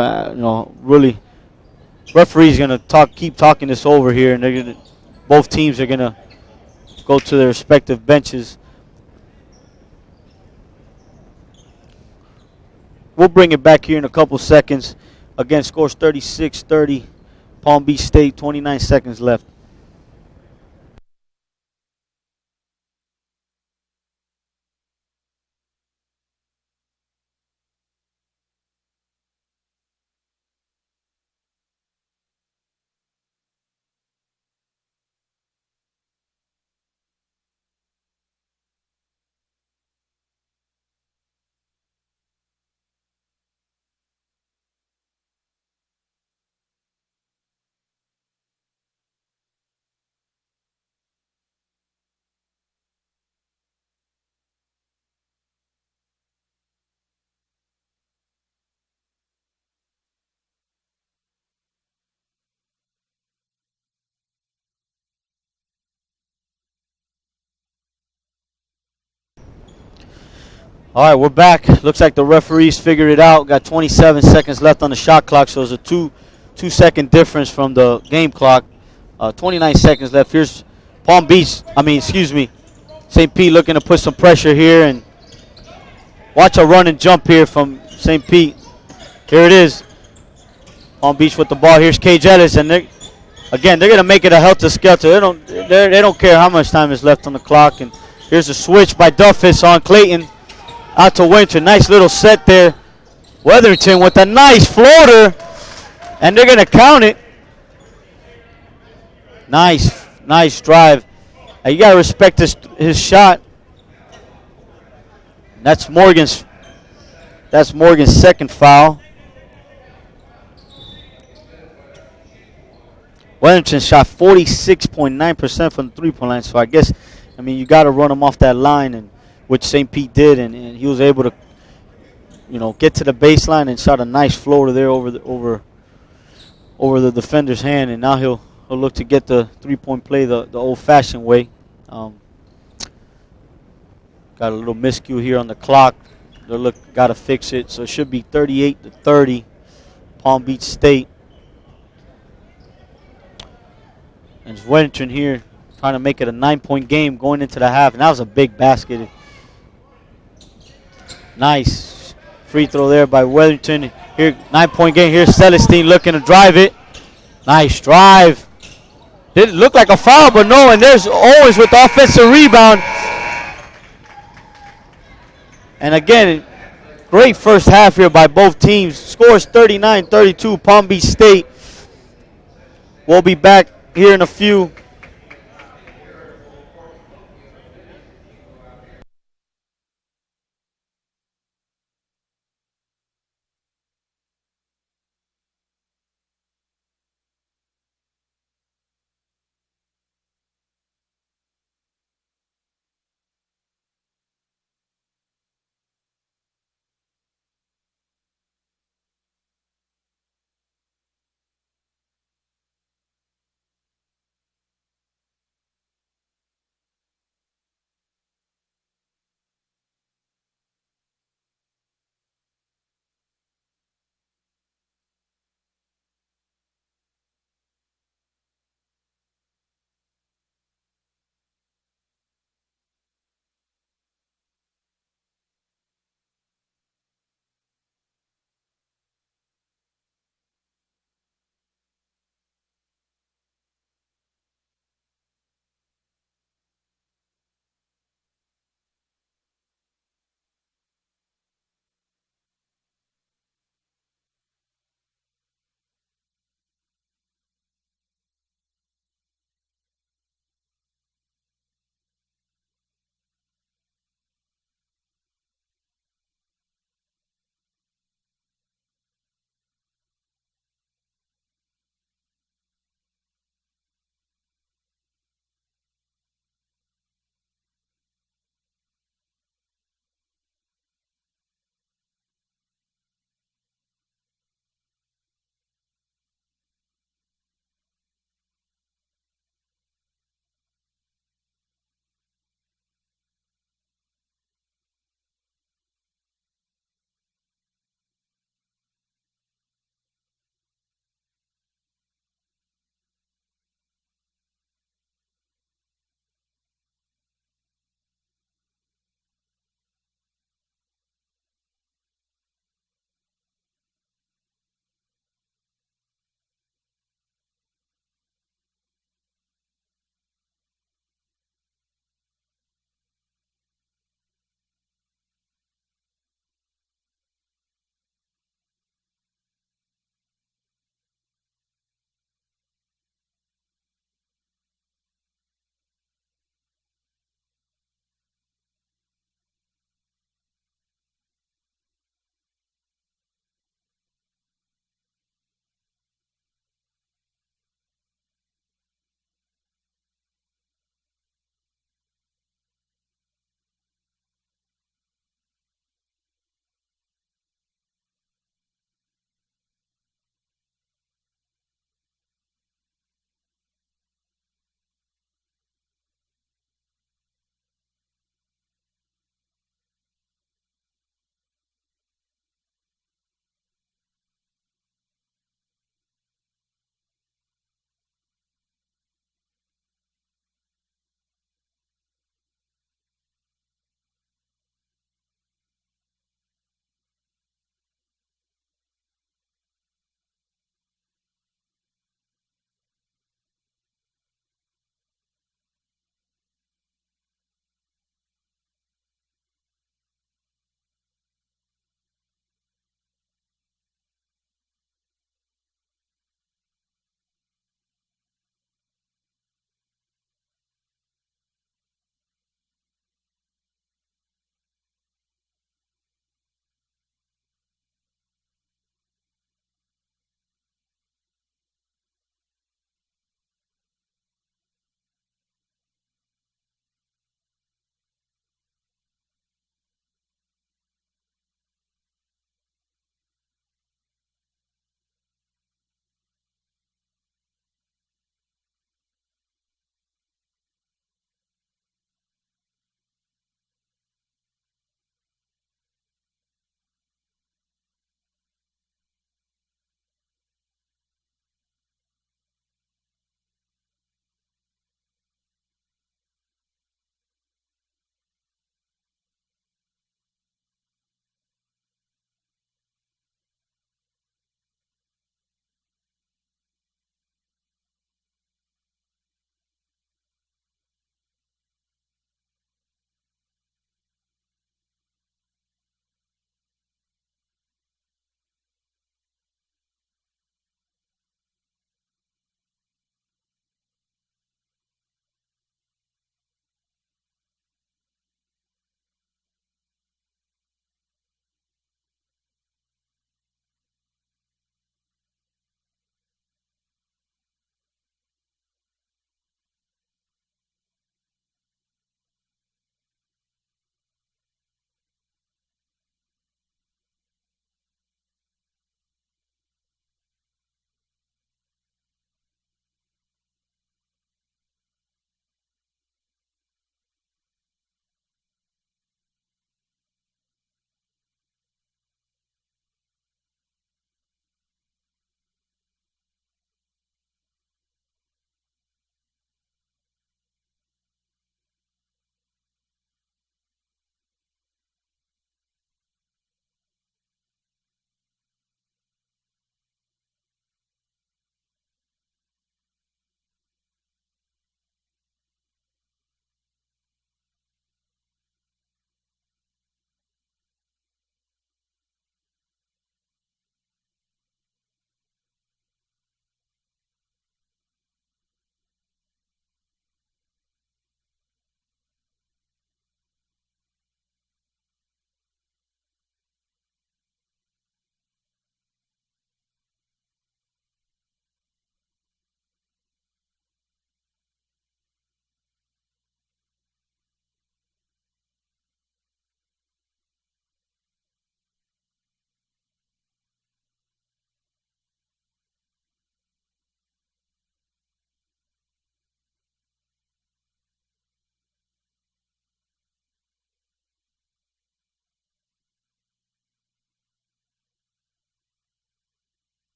S1: Really, referee's gonna keep talking this over here, and both teams are gonna go to their respective benches. We'll bring it back here in a couple seconds. Again, scores 36-30. Palm Beach State, 29 seconds left. All right, we're back. Looks like the referees figured it out. Got 27 seconds left on the shot clock, so it's a two-second difference from the game clock. 29 seconds left. Here's St. Pete looking to put some pressure here, and watch a run and jump here from St. Pete. Here it is. Palm Beach with the ball. Here's Cage Ellis, and they're going to make it a helter-skelter. They don't care how much time is left on the clock. And here's a switch by Duffus on Clayton. Out to Winter. Nice little set there. Weatherington with a nice floater, and they're going to count it. Nice drive. You got to respect his shot. That's Morgan's second foul. Weatherington shot 46.9% from the three-point line, so you got to run him off that line, and which St. Pete did, and he was able to, get to the baseline and shot a nice floater there over the defender's hand, and now he'll look to get the three-point play the old-fashioned way. Got a little miscue here on the clock. They'll got to fix it, so it should be 38-30, Palm Beach State. And Weatherington here trying to make it a 9-point game going into the half. And that was a big basket. Nice free throw there by Weatherington. Here, 9-point game. Here's Celestine looking to drive it. Nice drive. Didn't look like a foul, but no. And there's Owens with the offensive rebound. And again, great first half here by both teams. Scores 39-32, Palm Beach State. We'll be back here in a few.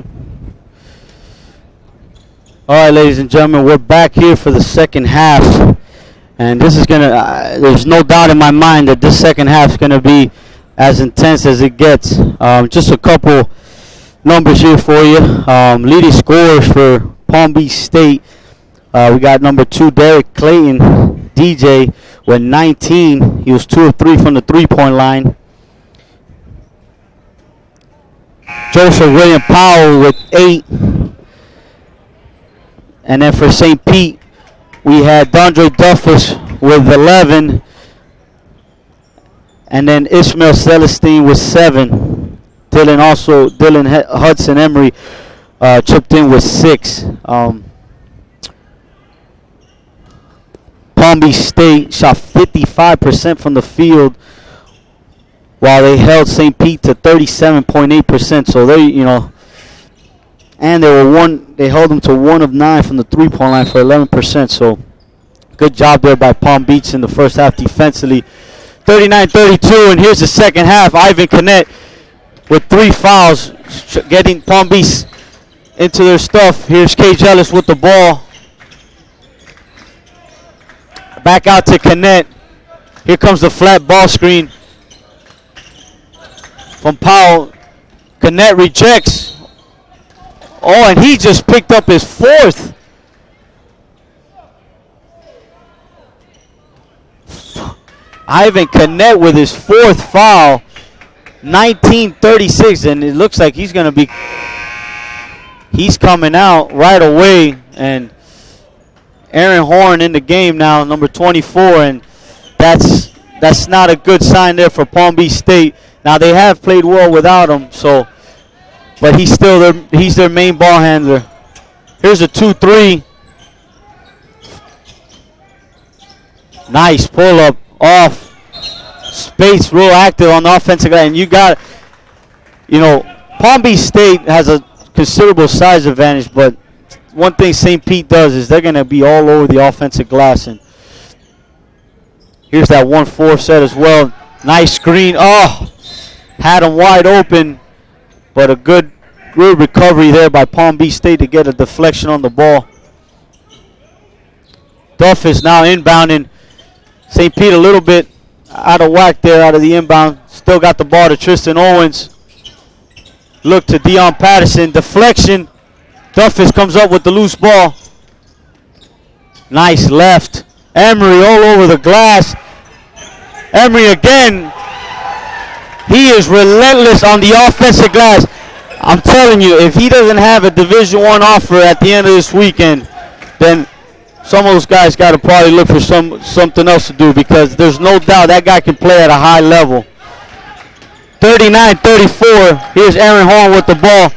S1: good. All right, ladies and gentlemen, we're back here for the second half. And this is going to, there's no doubt in my mind that this second half is going to be as intense as it gets. Just a couple numbers here for you. Leading scorers for Palm Beach State. We got number 2, Derek Clayton, DJ, with 19. He was 2 of 3 from the three-point line. Joseph William Powell with 8. And then for St. Pete, we had Dondre Duffus with 11. And then Ishmael Celestine with 7. Dylan Hudson Emery chipped in with 6. Palm Beach State shot 55% from the field, while they held St. Pete to 37.8%. So and they held them to 1 of 9 from the three-point line for 11%. So good job there by Palm Beach in the first half defensively. 39-32, and here's the second half. Ivan Canet with 3 fouls, getting Palm Beach into their stuff. Here's Cage Ellis with the ball. Back out to Canet. Here comes the flat ball screen from Powell. Canet rejects. Oh, and he just picked up his 4th. Ivan Canet with his 4th foul. 19-36, and it looks like he's coming out right away. And Aaron Horn in the game now, number 24, and that's not a good sign there for Palm Beach State. Now they have played well without him, but he's their main ball handler. Here's a 2-3. Nice pull up off. Space real active on the offensive guy, and Palm Beach State has a considerable size advantage, but one thing St. Pete does is they're going to be all over the offensive glass. And here's that 1-4 set as well. Nice screen. Oh, had him wide open, but a good recovery there by Palm Beach State to get a deflection on the ball. Duff is now inbounding. St. Pete a little bit out of whack there, out of the inbound. Still got the ball to Tristan Owens. Look to Dion Patterson. Deflection. Duffus comes up with the loose ball. Nice left. Emery all over the glass. Emery again. He is relentless on the offensive glass. I'm telling you, if he doesn't have a Division I offer at the end of this weekend, then some of those guys got to probably look for something else to do, because there's no doubt that guy can play at a high level. 39-34. Here's Aaron Horn with the ball.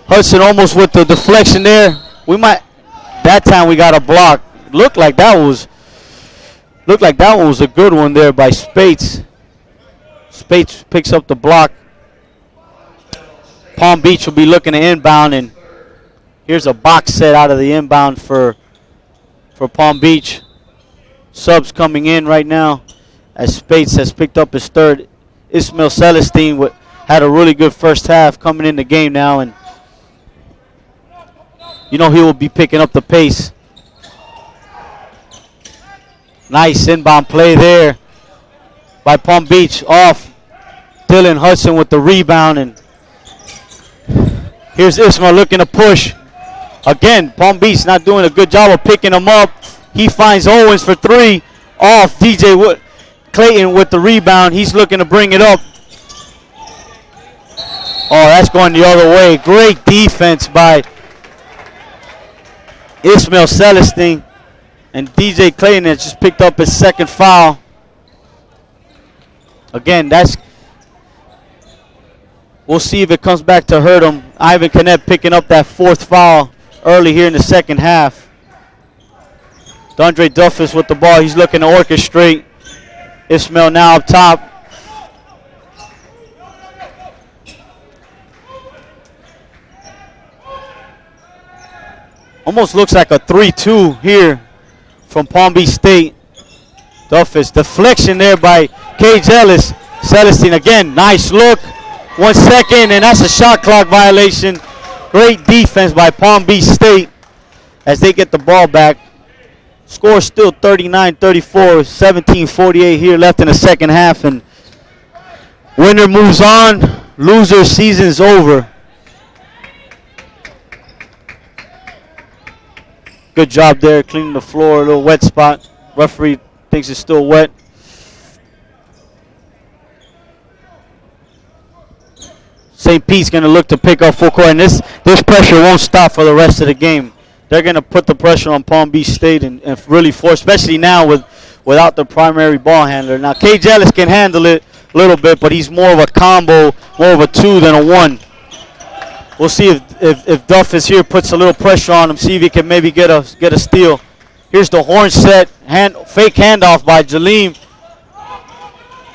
S1: Hudson almost with the deflection there. That time we got a block. Looked like that one was a good one there by Spates. Spates picks up the block. Palm Beach will be looking to inbound, and here's a box set out of the inbound for Palm Beach. Subs coming in right now as Spates has picked up his 3rd. Ismail Celestine had a really good first half coming in the game now, and he will be picking up the pace. Nice inbound play there by Palm Beach. Off. Dylan Hudson with the rebound, and here's Ismail looking to push. Again, Palm Beach not doing a good job of picking him up. He finds Owens for 3. Off. DJ Clayton with the rebound. He's looking to bring it up. Oh, that's going the other way. Great defense by Ismail Celestine. And DJ Clayton has just picked up his 2nd foul. Again, we'll see if it comes back to hurt him. Ivan Canet picking up that 4th foul early here in the second half. Dondre Duffus with the ball. He's looking to orchestrate. Ismail now up top. Almost looks like a 3-2 here from Palm Beach State. Duffus, deflection there by Cage Ellis. Celestine again, nice look. 1 second, and that's a shot clock violation. Great defense by Palm Beach State as they get the ball back. Score still 39-34, 17:48 here left in the second half, and winner moves on, loser season's over. Good job there, cleaning the floor, a little wet spot. Referee thinks it's still wet. St. Pete's going to look to pick up full court, and this pressure won't stop for the rest of the game. They're going to put the pressure on Palm Beach State and really force, especially now without the primary ball handler. Now, Cage Ellis can handle it a little bit, but he's more of a combo, more of a 2 than a 1. We'll see if Duffus here puts a little pressure on him, see if he can maybe get a steal. Here's the horn set, fake handoff by Jaleem.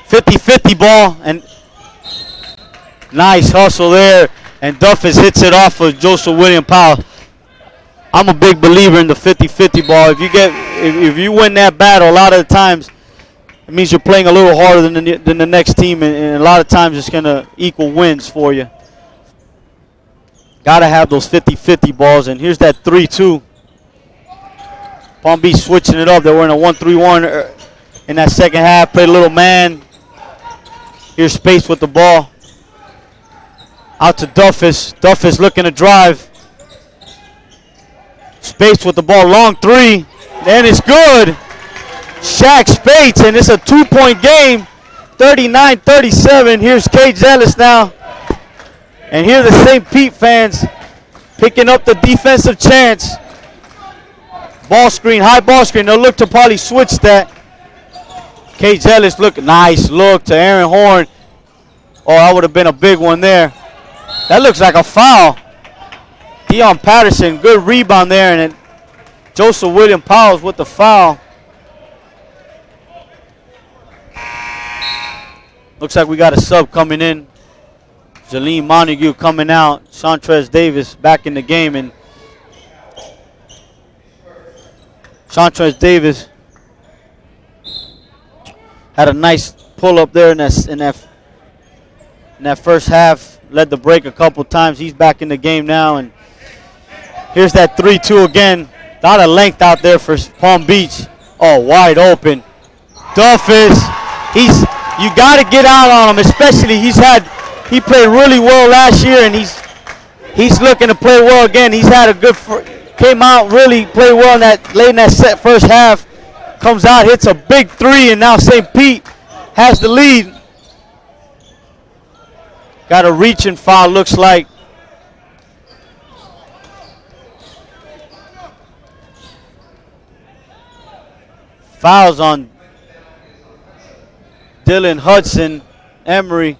S1: 50-50 ball, and nice hustle there, and Duffus hits it off of Joseph William Powell. I'm a big believer in the 50-50 ball. If you win that battle, a lot of the times it means you're playing a little harder than the next team, and a lot of times it's going to equal wins for you. Got to have those 50-50 balls, and here's that 3-2. Palm Beach switching it up. They were in a 1-3-1 in that second half. Played a little man. Here's Space with the ball. Out to Duffus. Duffus looking to drive. Space with the ball. Long 3. And it's good. Shaq Spates, and it's a 2-point game. 39-37. Here's Cage Ellis now. And here the St. Pete fans picking up the defensive chance. Ball screen, high ball screen. They'll look to probably switch that. Cage Ellis, look, nice look to Aaron Horn. Oh, that would have been a big one there. That looks like a foul. Deion Patterson, good rebound there. And then Joseph William Powell with the foul. Looks like we got a sub coming in. Jaleem Montague coming out. Chantrez Davis back in the game. And Chantrez Davis had a nice pull up there in that first half. Led the break a couple times. He's back in the game now. And here's that 3-2 again. A lot of length out there for Palm Beach. Oh, wide open. Duffus. You got to get out on him, especially he played really well last year, and he's looking to play well again. He's had a good came out, really played well late in that first half. Comes out, hits a big 3, and now St. Pete has the lead. Got a reaching foul, looks like. Fouls on Dylan Hudson Emery.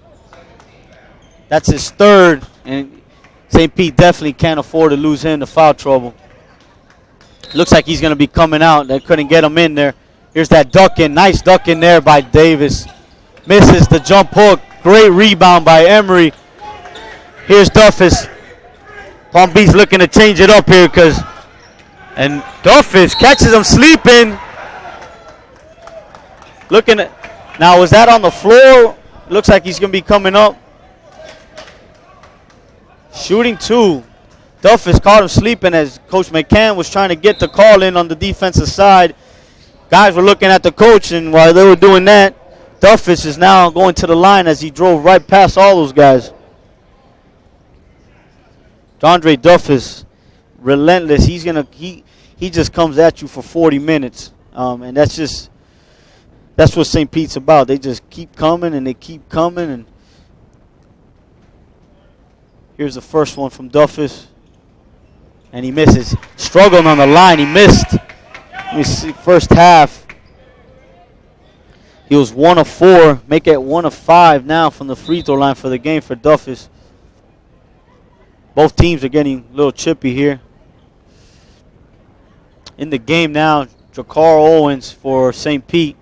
S1: That's his 3rd, and St. Pete definitely can't afford to lose him to foul trouble. Looks like he's going to be coming out. They couldn't get him in there. Here's that duck in. Nice duck in there by Davis. Misses the jump hook. Great rebound by Emery. Here's Duffus. Palm Beach looking to change it up here and Duffus catches him sleeping. Now, was that on the floor? Looks like he's going to be coming up. Shooting 2. Duffus caught him sleeping as Coach McCann was trying to get the call in on the defensive side. Guys were looking at the coach, and while they were doing that, Duffus is now going to the line as he drove right past all those guys. Andre Duffus, relentless. He just comes at you for 40 minutes, and that's what St. Pete's about. They just keep coming and they keep coming. And here's the first one from Duffus, and he misses. Struggling on the line, he missed. Let me see, first half. He was 1 of 4, make it 1 of 5 now from the free throw line for the game for Duffus. Both teams are getting a little chippy here. In the game now, Jakar Owens for St. Pete.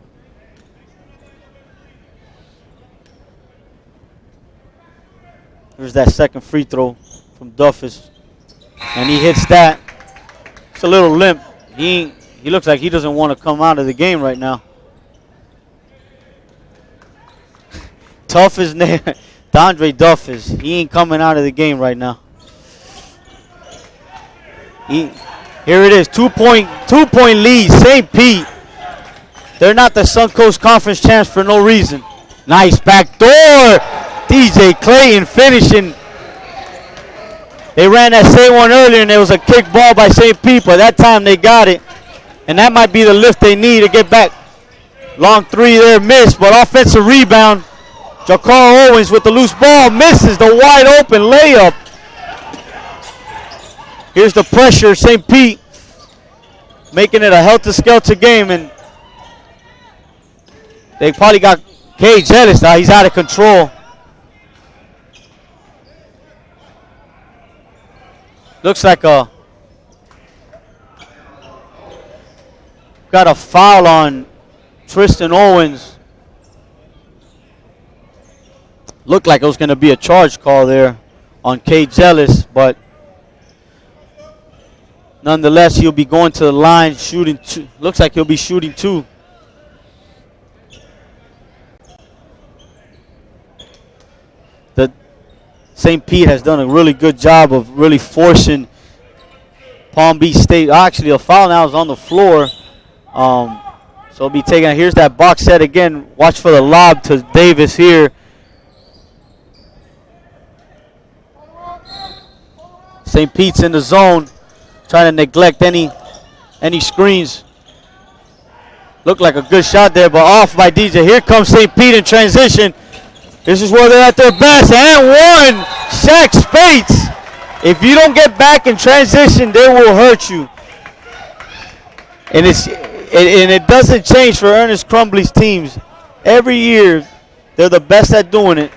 S1: There's that second free throw from Duffus, and he hits that. It's a little limp. He looks like he doesn't want to come out of the game right now. Tough as nails. Dondre Duffus, he ain't coming out of the game right now. Here it is, two-point lead, St. Pete. They're not the Suncoast Conference champs for no reason. Nice back door. DJ Clayton finishing. They ran that same one earlier, and there was a kick ball by St. Pete, but that time they got it. And that might be the lift they need to get back. Long three there, missed, but offensive rebound. Jakar Owens with the loose ball, misses the wide open layup. Here's the pressure, St. Pete making it a helter-skelter game, and they probably got Cage Ellis now. He's out of control. Looks like got a foul on Tristan Owens. Looked like it was going to be a charge call there on Cage Ellis, but nonetheless, he'll be going to the line, shooting two. Looks like he'll be shooting two. The St. Pete has done a really good job of really forcing Palm Beach State. Actually, a foul now is on the floor. So it'll be taken. Here's that box set again. Watch for the lob to Davis here. St. Pete's in the zone, trying to neglect any screens. Looked like a good shot there, but off by DJ. Here comes St. Pete in transition. This is where they're at their best. And one, Shaq Spates. If you don't get back in transition, they will hurt you. And it doesn't change for Ernest Crumbly's teams. Every year, they're the best at doing it.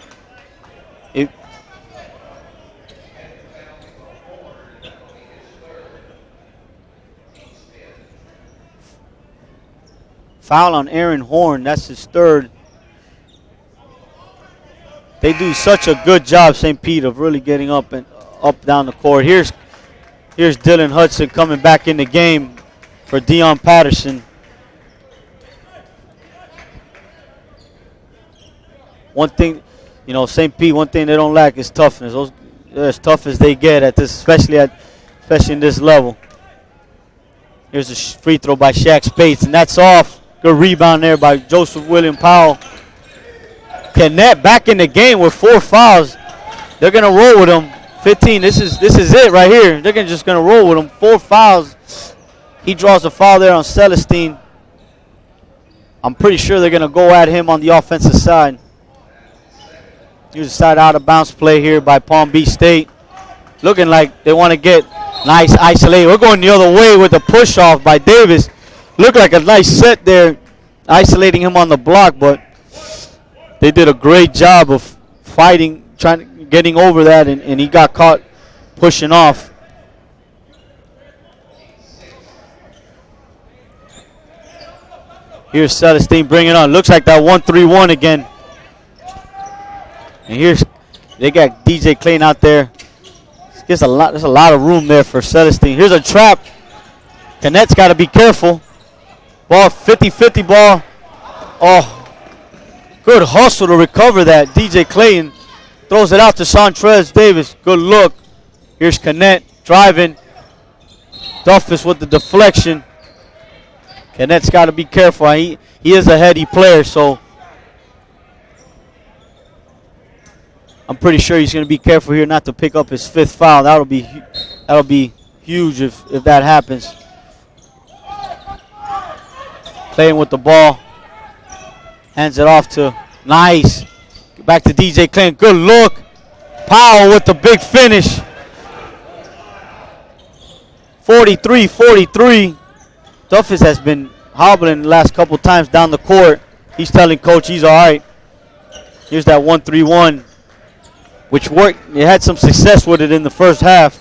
S1: Foul on Aaron Horn. That's his third. They do such a good job, St. Pete, of really getting up down the court. Here's Dylan Hudson coming back in the game for Deion Patterson. One thing, St. Pete, one thing they don't lack is toughness. They're as tough as they get at this, especially in this level. Here's a free throw by Shaq Spates, and that's off. Good rebound there by Joseph William Powell. Kennett back in the game with 4 fouls. They're gonna roll with him. 15. This is it right here. They're just gonna roll with him. 4 fouls. He draws a foul there on Celestine. I'm pretty sure they're gonna go at him on the offensive side. Here's a side out of bounds play here by Palm Beach State. Looking like they want to get nice isolated. We're going the other way with the push off by Davis. Looked like a nice set there, isolating him on the block, but they did a great job of fighting, getting over that, and he got caught pushing off. Here's Celestine bringing it on. Looks like that 1-3-1 again. And they got DJ Clayton out there. There's a lot of room there for Celestine. Here's a trap. Cannett's got to be careful. Ball, 50-50 ball. Oh, good hustle to recover that. DJ Clayton throws it out to Sontrez Davis. Good look. Here's Cannett driving. Duffus with the deflection. Cannett's got to be careful. He is a heady player, so I'm pretty sure he's going to be careful here not to pick up his 5th foul. That'll be huge if that happens. Playing with the ball. Hands it off to nice. Back to DJ Clayton. Good look. Powell with the big finish. 43-43. Duffus has been hobbling the last couple times down the court. He's telling coach he's all right. Here's that 1-3-1, which worked. They had some success with it in the first half.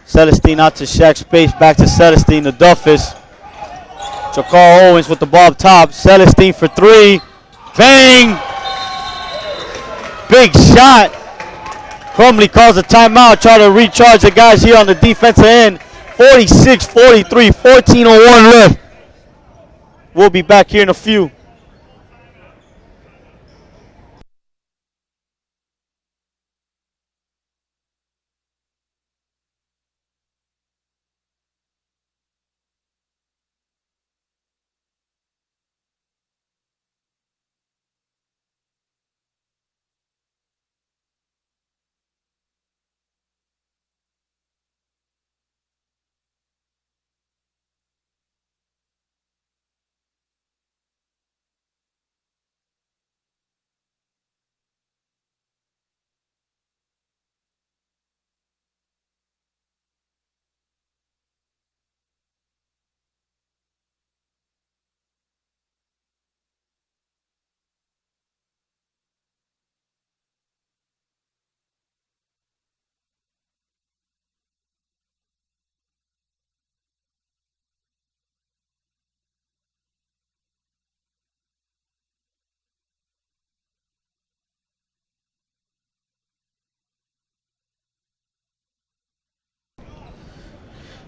S1: Celestine out to Shaq Space. Back to Celestine to Duffus. Jakar Owens with the ball up top. Celestine for 3. Bang! Big shot. Crumbly calls a timeout. Try to recharge the guys here on the defensive end. 46-43, 14:01 left. We'll be back here in a few.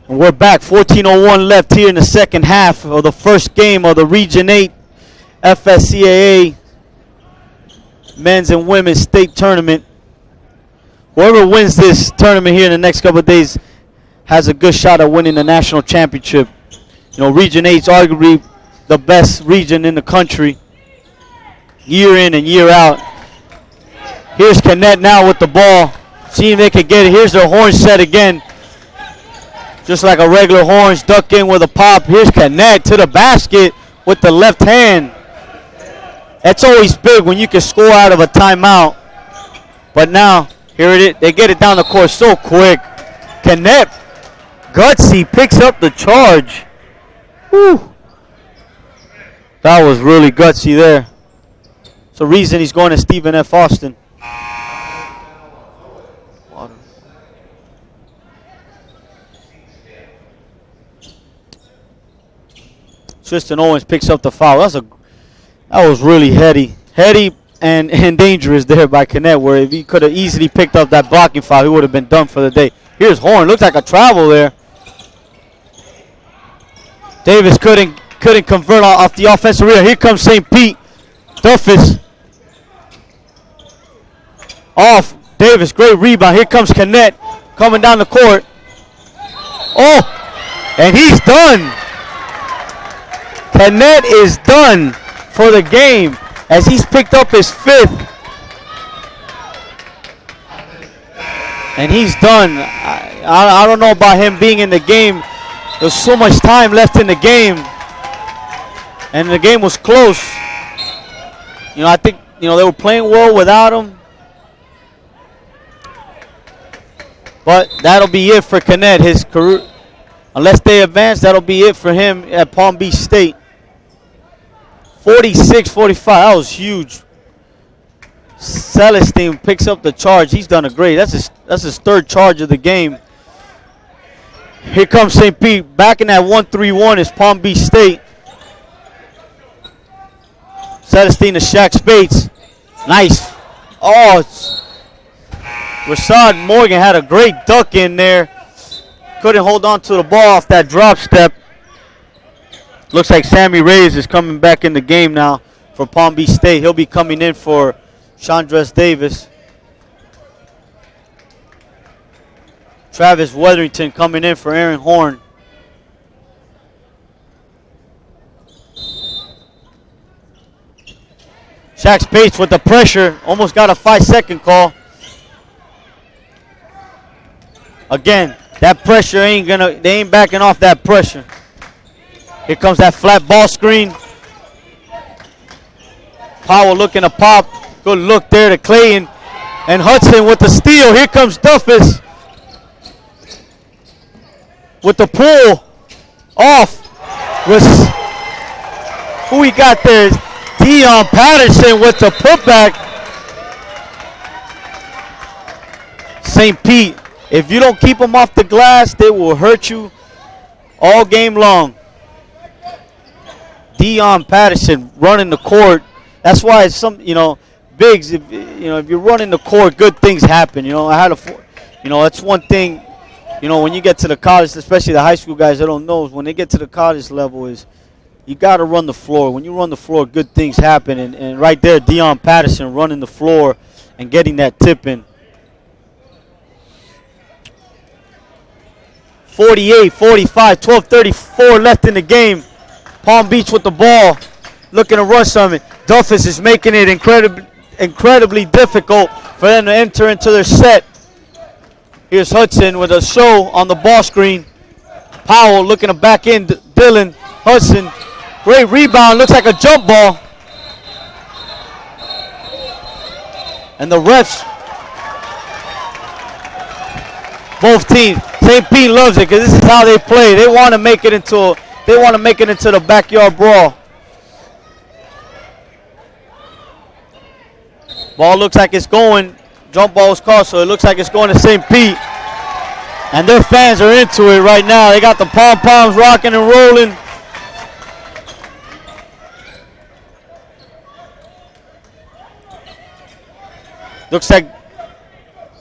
S1: And we're back. 14:01 left here in the second half of the first game of the Region 8 FCSAA men's and women's state tournament. Whoever wins this tournament here in the next couple of days has a good shot at winning the national championship. You know, Region 8 is arguably the best region in the country, year in and year out. Here's Canet now with the ball, seeing if they can get it. Here's their horn set again. Just like a regular horns, duck in with a pop. Here's Canet to the basket with the left hand. That's always big when you can score out of a timeout. But now, here it is. They get it down the court so quick. Canet, gutsy, picks up the charge. Whew. That was really gutsy there. It's the reason he's going to Stephen F. Austin. Tristan Owens picks up the foul. That was really heady and dangerous there by Canet, where if he could have easily picked up that blocking foul, he would have been done for the day. Here's Horn. Looks like a travel there. Davis couldn't convert off the offensive rebound. Here comes St. Pete. Duffus off. Davis, great rebound. Here comes Canet coming down the court. Oh, and he's done. Canet is done for the game as he's picked up his fifth. And he's done. I don't know about him being in the game. There's so much time left in the game. And the game was close. You know, I think, you know, they were playing well without him. But that'll be it for Canet. His career, unless they advance, that'll be it for him at Palm Beach State. 46-45, that was huge. Celestine picks up the charge. He's done a great. That's his third charge of the game. Here comes St. Pete. Back in that 1-3-1 is Palm Beach State. Celestine to Shaq Spates. Nice. Oh, Rashad Morgan had a great duck in there. Couldn't hold on to the ball off that drop step. Looks like Sammy Reyes is coming back in the game now for Palm Beach State. He'll be coming in for Chandres Davis. Travis Weatherington coming in for Aaron Horn. Shaq Spates with the pressure. Almost got a 5-second call. Again, that pressure they ain't backing off that pressure. Here comes that flat ball screen. Powell looking to pop. Good look there to Clayton. And Hudson with the steal. Here comes Duffus with the pull. Off. Who we got there? Dion Patterson with the putback. St. Pete, if you don't keep them off the glass, they will hurt you all game long. Dion Patterson running the court. That's why it's bigs. If you're running the court, good things happen. That's one thing. When you get to the college, especially the high school guys, they don't know. When they get to the college level, is you got to run the floor. When you run the floor, good things happen. And right there, Dion Patterson running the floor and getting that tip in. 48-45, 12:34 left in the game. Palm Beach with the ball, looking to run something. Duffus is making it incredibly difficult for them to enter into their set. Here's Hudson with a show on the ball screen. Powell looking to back in. Dylan Hudson, great rebound, looks like a jump ball. And the refs, both teams, St. Pete loves it because this is how they play. They want to make it into the backyard brawl. Ball looks like it's going. Jump ball was called, so it looks like it's going to St. Pete. And their fans are into it right now. They got the pom-poms rocking and rolling. Looks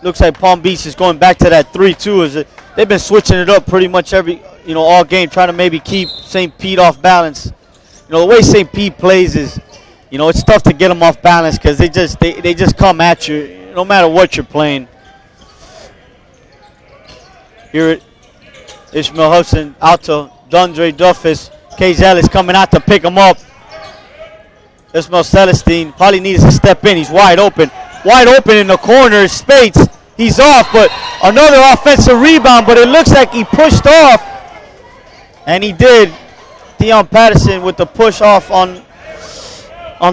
S1: looks like Palm Beach is going back to that 3-2. They've been switching it up pretty much all game, trying to maybe keep St. Pete off balance. The way St. Pete plays is, it's tough to get them off balance because they just come at you no matter what you're playing. Here, Ishmael Hudson out to Dundre Duffus. Cage Ellis coming out to pick him up. Ishmael Celestine probably needs to step in. He's wide open. Wide open in the corner. Spates, he's off, but another offensive rebound, but it looks like he pushed off. And he did. Deion Patterson with the push off on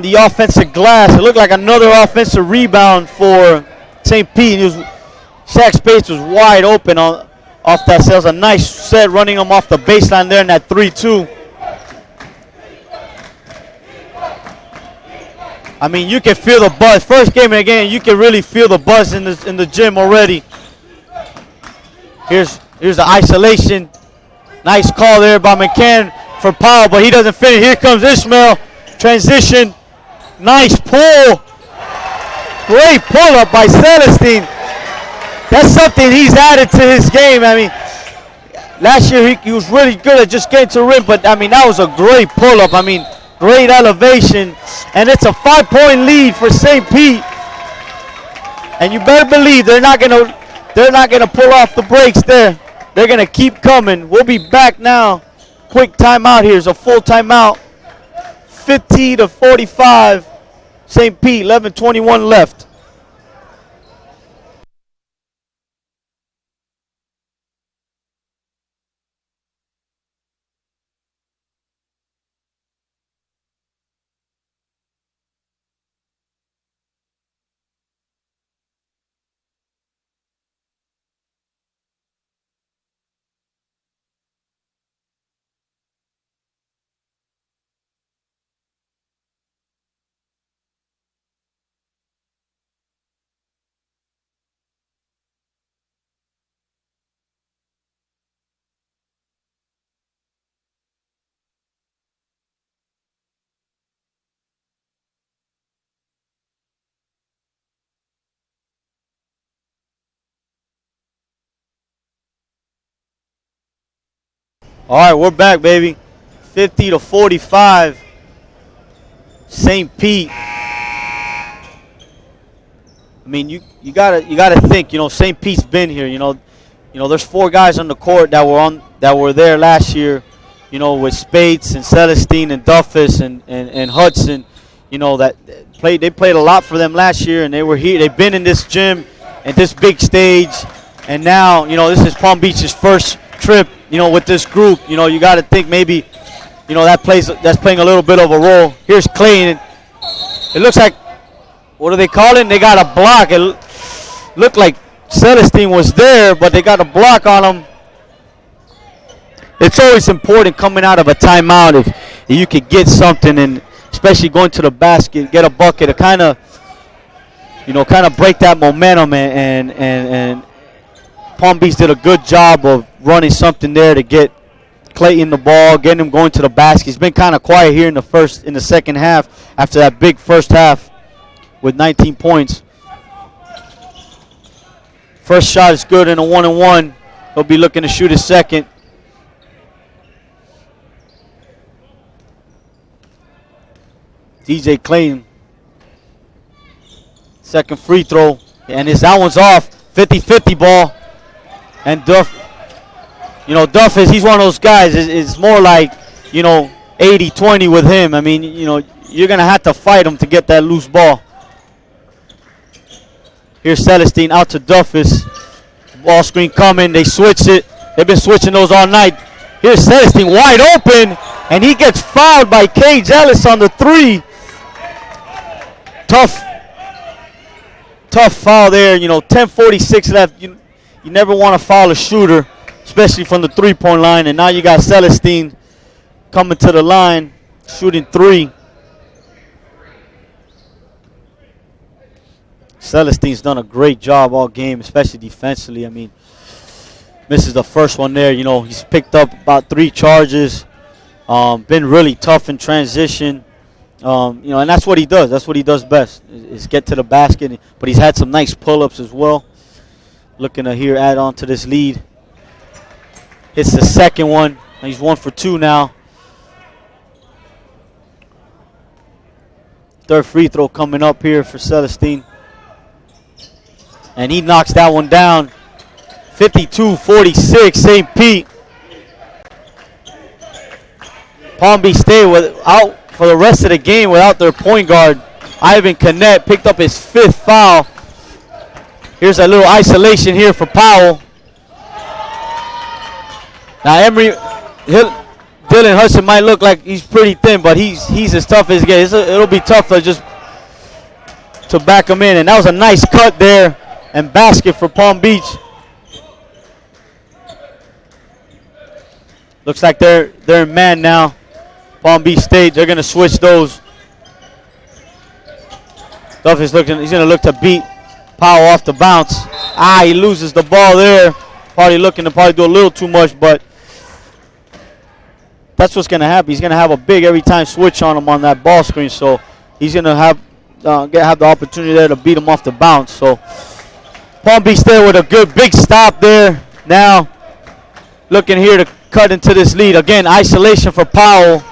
S1: the offensive glass. It looked like another offensive rebound for St. Pete. Shaq Spates was wide open off that. So it was a nice set running him off the baseline there in that 3-2. I mean, you can feel the buzz. First game of the game, you can really feel the buzz in the gym already. Here's the isolation. Nice call there by McCann for Powell, but he doesn't finish. Here comes Ishmael. Transition. Nice pull. Great pull up by Celestine. That's something he's added to his game. I mean, last year he was really good at just getting to the rim, but I mean, that was a great pull up. I mean, great elevation, and it's a 5-point lead for St. Pete. And you better believe they're not gonna pull off the brakes there. They're gonna keep coming. We'll be back now. Quick timeout here. It's a full timeout. 50-45. St. Pete, 11:21 left. All right, we're back, baby. 50-45. St. Pete. I mean, you gotta think. St. Pete's been here. There's 4 guys on the court that were there last year. With Spates and Celestine and Duffus and Hudson. They played a lot for them last year, and they were here. They've been in this gym at this big stage, and now this is Palm Beach's first trip. With this group, you got to think maybe, that's playing a little bit of a role. Here's Clay, and it looks like, what do they call it? They got a block. It looked like Celestine was there, but they got a block on him. It's always important coming out of a timeout if you could get something, and especially going to the basket, get a bucket to kind of break that momentum, and Palm Beach did a good job of running something there to get Clayton the ball, getting him going to the basket. He's been kind of quiet here in the second half after that big first half with 19 points. First shot is good in a 1-and-1. He'll be looking to shoot his second. DJ Clayton. Second free throw. And that one's off. 50-50 ball. And Duff he's one of those guys. It's more like, 80-20 with him. I mean, you're going to have to fight him to get that loose ball. Here's Celestine out to Duffus. Ball screen coming. They switch it. They've been switching those all night. Here's Celestine wide open, and he gets fouled by Cage Ellis on the 3. Tough foul there. 10:46 left. You never want to foul a shooter, especially from the 3-point line. And now you got Celestine coming to the line, shooting 3. Celestine's done a great job all game, especially defensively. I mean, misses the first one there. He's picked up about 3 charges. Been really tough in transition. And that's what he does. That's what he does best, is get to the basket. But he's had some nice pull-ups as well. looking to here add on to this lead. Hits the second one. He's 1 for 2 now. Third free throw coming up here for Celestine. And he knocks that one down. 52-46, St. Pete. Palm Beach State out for the rest of the game without their point guard. Ivan Canet picked up his 5th foul. Here's a little isolation here for Powell. Now Dylan Hudson might look like he's pretty thin, but he's as tough as it gets. It'll be tough to back him in. And that was a nice cut there and basket for Palm Beach. Looks like they're in man now. Palm Beach State, they're going to switch those. Duff is he's going to look to beat Powell off the bounce. He loses the ball there. Probably looking to do a little too much, but that's what's going to happen. He's going to have a big every time switch on him on that ball screen, so he's going to have the opportunity there to beat him off the bounce. So Palm Beach State with a good big stop there. Now looking here to cut into this lead. Again, isolation for Powell.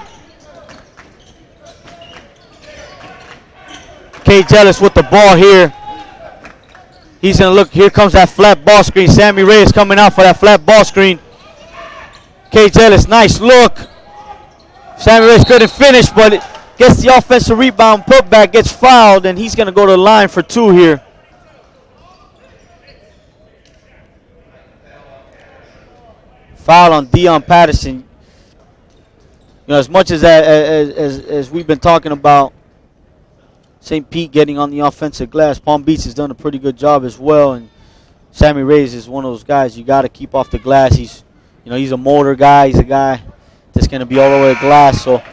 S1: K. Jellis with the ball here. He's going to look. Here comes that flat ball screen. Sammy Reyes coming out for that flat ball screen. K. Jellis, nice look. Sammy Reyes couldn't finish, but gets the offensive rebound, putback, gets fouled, and he's going to go to the line for 2 here. Foul on Dion Patterson. You know, as much as we've been talking about St. Pete getting on the offensive glass, Palm Beach has done a pretty good job as well. And Sammy Reyes is one of those guys you got to keep off the glass. He's a motor guy. He's a guy that's going to be all over the glass. So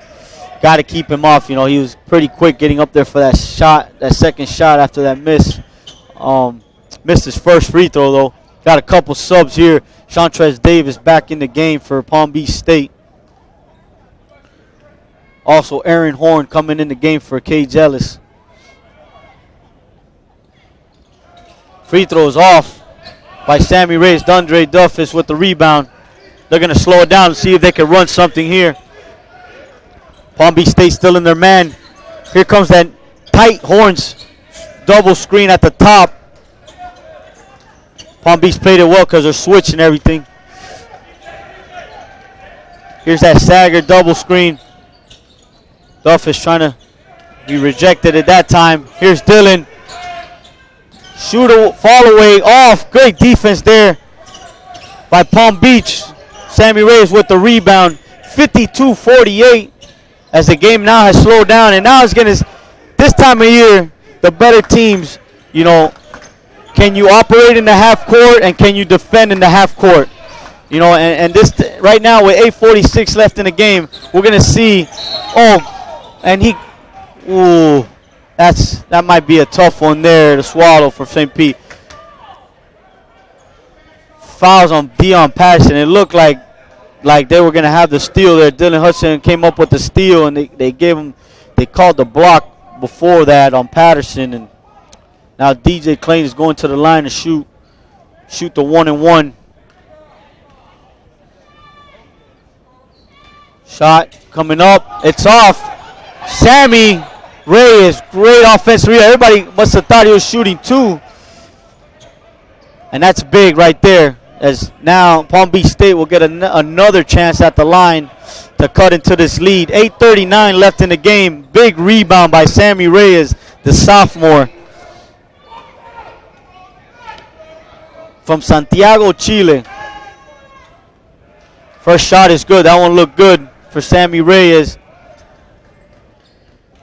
S1: got to keep him off. You know, he was pretty quick getting up there for that shot, that second shot after that miss. Missed his first free throw though. Got a couple subs here. Chantrez Davis back in the game for Palm Beach State. Also, Aaron Horn coming in the game for K. Jellis. Free throws off by Sammy Reyes. Dondre Duffus with the rebound. They're going to slow it down and see if they can run something here. Palm Beach State still in their man. Here comes that tight Horns double screen at the top. Palm Beach played it well because they're switching everything. Here's that Sager double screen. Duffus trying to be rejected at that time. Here's Dylan. Shooter fall away off. Great defense there by Palm Beach. Sammy Reyes with the rebound. 52-48 as the game now has slowed down. And now it's going to, this time of year, the better teams, you know, can you operate in the half court and can you defend in the half court? You know, and this right now with 8:46 left in the game, we're going to see, that might be a tough one there to swallow for St. Pete. Fouls on Dion Patterson. It looked like they were going to have the steal there. Dylan Hudson came up with the steal, and they called the block before that on Patterson. And now DJ Klain is going to the line to shoot the 1-and-1. Shot coming up. It's off. Sammy Reyes, great offensive rebound. Everybody must have thought he was shooting 2. And that's big right there, as now Palm Beach State will get another chance at the line to cut into this lead. 8:39 left in the game. Big rebound by Sammy Reyes, the sophomore from Santiago, Chile. First shot is good. That one looked good for Sammy Reyes.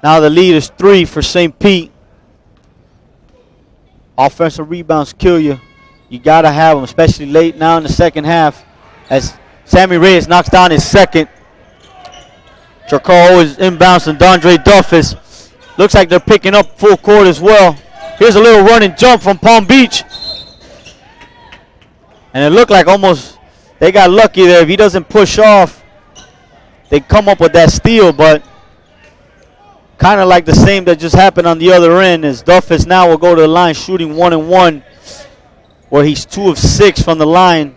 S1: Now the lead is 3 for St. Pete. Offensive rebounds kill you. You got to have them, especially late now in the second half, as Sammy Reyes knocks down his second. Charcot is inbounds and Dondre Duffus. Looks like they're picking up full court as well. Here's a little run and jump from Palm Beach. And it looked like almost they got lucky there. If he doesn't push off, they come up with that steal, but kind of like the same that just happened on the other end, as Duffus now will go to the line shooting 1-and-1. where he's 2 of 6 from the line.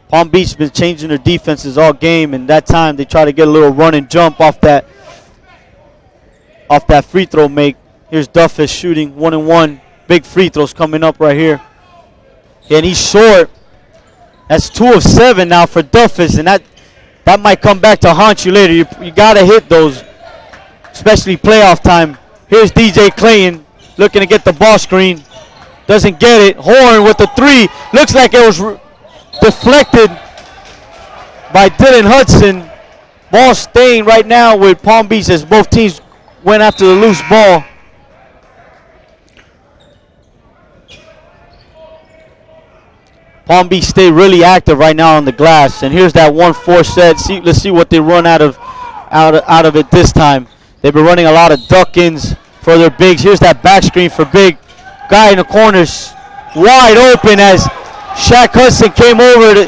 S1: Palm Beach has been changing their defenses all game, and that time they try to get a little run and jump off that free throw make. Here's Duffus shooting 1-1. Big free throws coming up right here. And he's short. That's 2 of 7 now for Duffus, and that might come back to haunt you later. You got to hit those, especially playoff time. Here's DJ Clayton looking to get the ball screen. Doesn't get it. Horn with the 3. Looks like it was deflected by Dylan Hudson. Ball staying right now with Palm Beach as both teams went after the loose ball. Palm Beach stay really active right now on the glass. And here's that 1-4 set. Let's see what they run out of it this time. They've been running a lot of duck-ins for their bigs. Here's that back screen for big. Guy in the corners wide open as Shaq Hudson came over to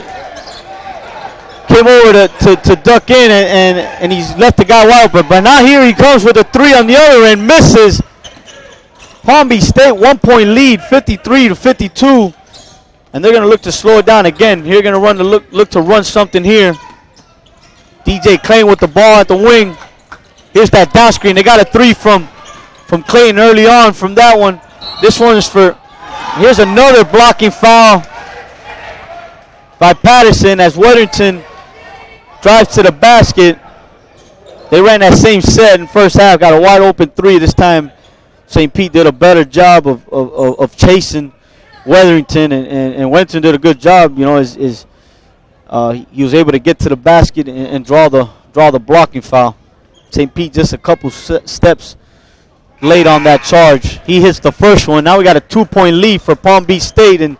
S1: duck in, and he's left the guy wide open. But now here he comes with a 3 on the other end, misses. Palm Beach State 1-point lead, 53-52. And they're going to look to slow it down again. Here going to look to run something here. DJ Clayton with the ball at the wing. Here's that down screen. They got a 3 from Clayton early on from that one. This one is for, here's another blocking foul by Patterson as Weatherington drives to the basket. They ran that same set in first half. Got a wide open 3 this time. St. Pete did a better job of chasing Weatherington, and Weatherington did a good job. You know, he was able to get to the basket and draw the blocking foul. St. Pete just a couple steps late on that charge. He hits the first one. Now we got a 2-point lead for Palm Beach State, and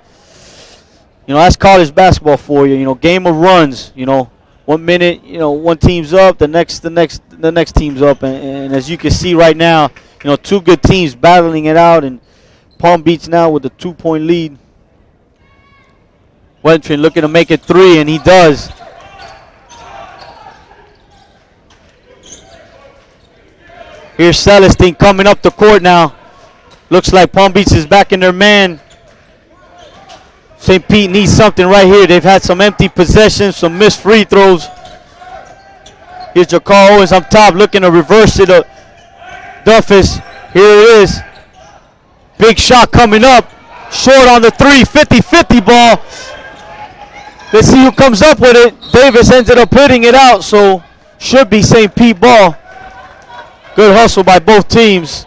S1: you know that's college basketball for you. You know, game of runs. You know, 1 minute, you know, one team's up, the next team's up, and as you can see right now, you know, 2 good teams battling it out, and Palm Beach now with a 2-point lead. Weatherington looking to make it 3, and he does. Here's Celestine coming up the court now. Looks like Palm Beach is back in their man. St. Pete needs something right here. They've had some empty possessions, some missed free throws. Here's Jakar Owens up top looking to reverse it. Duffus, here it is. Big shot coming up. Short on the 3, 50-50 ball. Let's see who comes up with it. Davis ended up hitting it out, so should be St. Pete ball. Good hustle by both teams.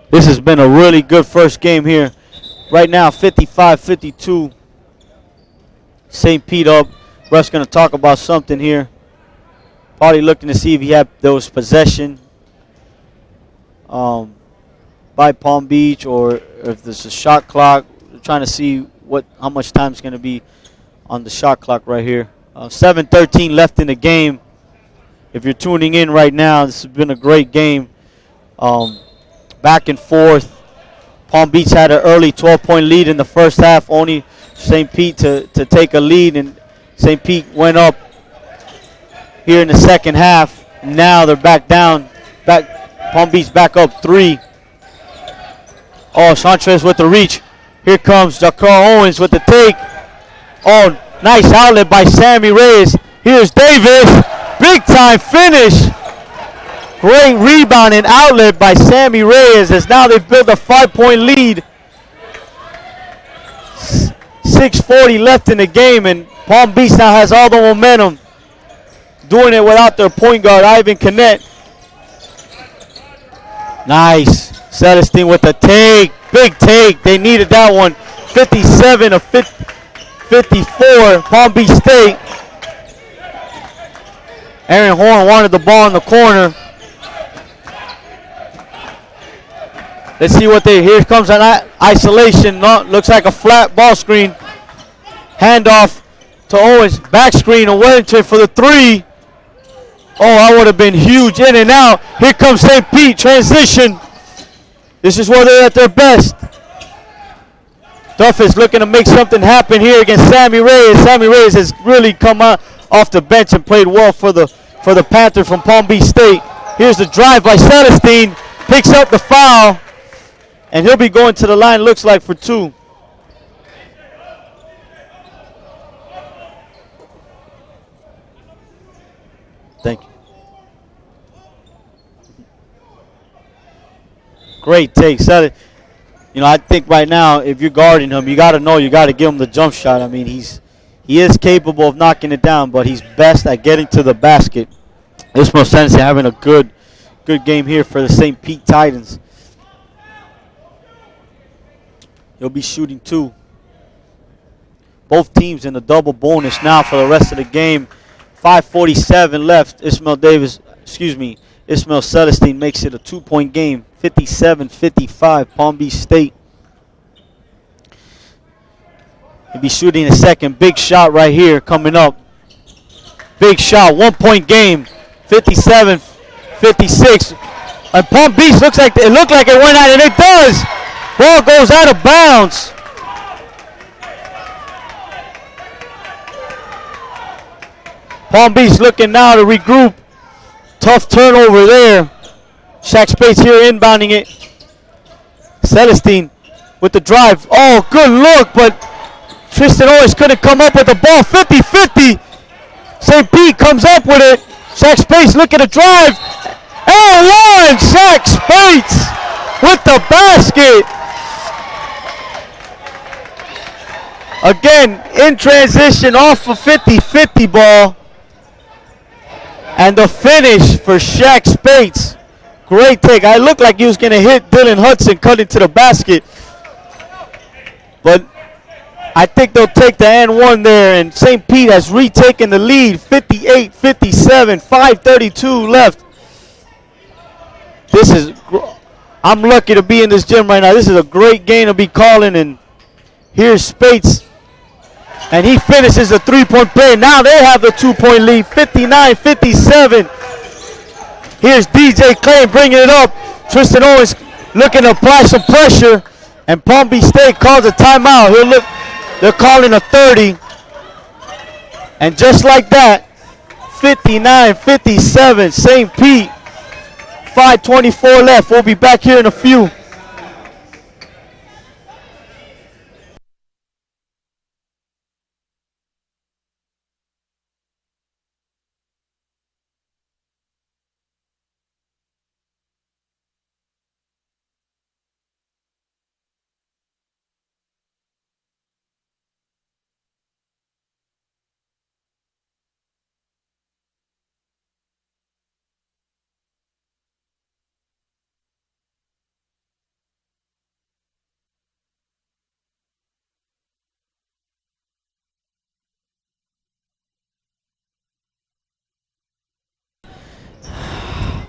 S1: This has been a really good first game here. Right now, 55-52. St. Pete up. Russ going to talk about something here. Probably looking to see if there was possession by Palm Beach, or if there's a shot clock. We're trying to see how much time is going to be on the shot clock right here. 7:13 left in the game. If you're tuning in right now, this has been a great game. Back and forth. Palm Beach had an early 12-point lead in the first half, only St. Pete to take a lead, and St. Pete went up here in the second half. Now they're back down. Palm Beach back up 3. Oh, Sanchez with the reach. Here comes Jakar Owens with the take. Oh, nice outlet by Sammy Reyes. Here's Davis. Big time finish. Great rebound and outlet by Sammy Reyes as now they've built a 5-point lead. 6:40 left in the game, and Palm Beach now has all the momentum. Doing it without their point guard, Ivan Canet. Nice. Celestine with the take. Big take. They needed that one. 57-54. Palm Beach State. Aaron Horn wanted the ball in the corner. Let's see what here comes an isolation. No, looks like a flat ball screen. Handoff to Owens. Back screen to Weatherington for the 3. Oh, that would have been huge. In and out. Here comes St. Pete. Transition. This is where they're at their best. Duffus looking to make something happen here against Sammy Reyes. Sammy Reyes has really come out off the bench and played well for the Panther from Palm Beach State. Here's the drive by Celestine. Picks up the foul. And he'll be going to the line, looks like, for 2. Thank you. Great take. I think right now, if you're guarding him, you got to know you got to give him the jump shot. I mean, he is capable of knocking it down, but he's best at getting to the basket. Ismail Sensi having a good game here for the St. Pete Titans. He'll be shooting 2. Both teams in a double bonus now for the rest of the game. 5:47 left. Ismail Celestine makes it a 2-point game. 57-55, Palm Beach State. He'll be shooting a second big shot right here coming up. Big shot, 1-point game. 57-56. And Palm Beach looked like it went out, and it does. Ball goes out of bounds. Palm Beach looking now to regroup. Tough turnover there. Shaq Spates here inbounding it. Celestine with the drive. Oh, good look, but Tristan Owens couldn't come up with the ball. 50-50. St. Pete comes up with it. Shaq Spates looking to drive. And one. Shaq Spates with the basket. Again, in transition off of 50-50 ball. And the finish for Shaq Spates. Great take. I looked like he was going to hit Dylan Hudson cutting to the basket. But I think they'll take the and one there. And St. Pete has retaken the lead. 58-57. 5:32 left. I'm lucky to be in this gym right now. This is a great game to be calling. And here's Spates. And he finishes the 3-point play. Now they have the 2-point lead, 59-57. Here's DJ Clay bringing it up. Tristan Owens looking to apply some pressure. And Palm Beach State calls a timeout. They're calling a 30. And just like that, 59-57, St. Pete. 5:24 left. We'll be back here in a few.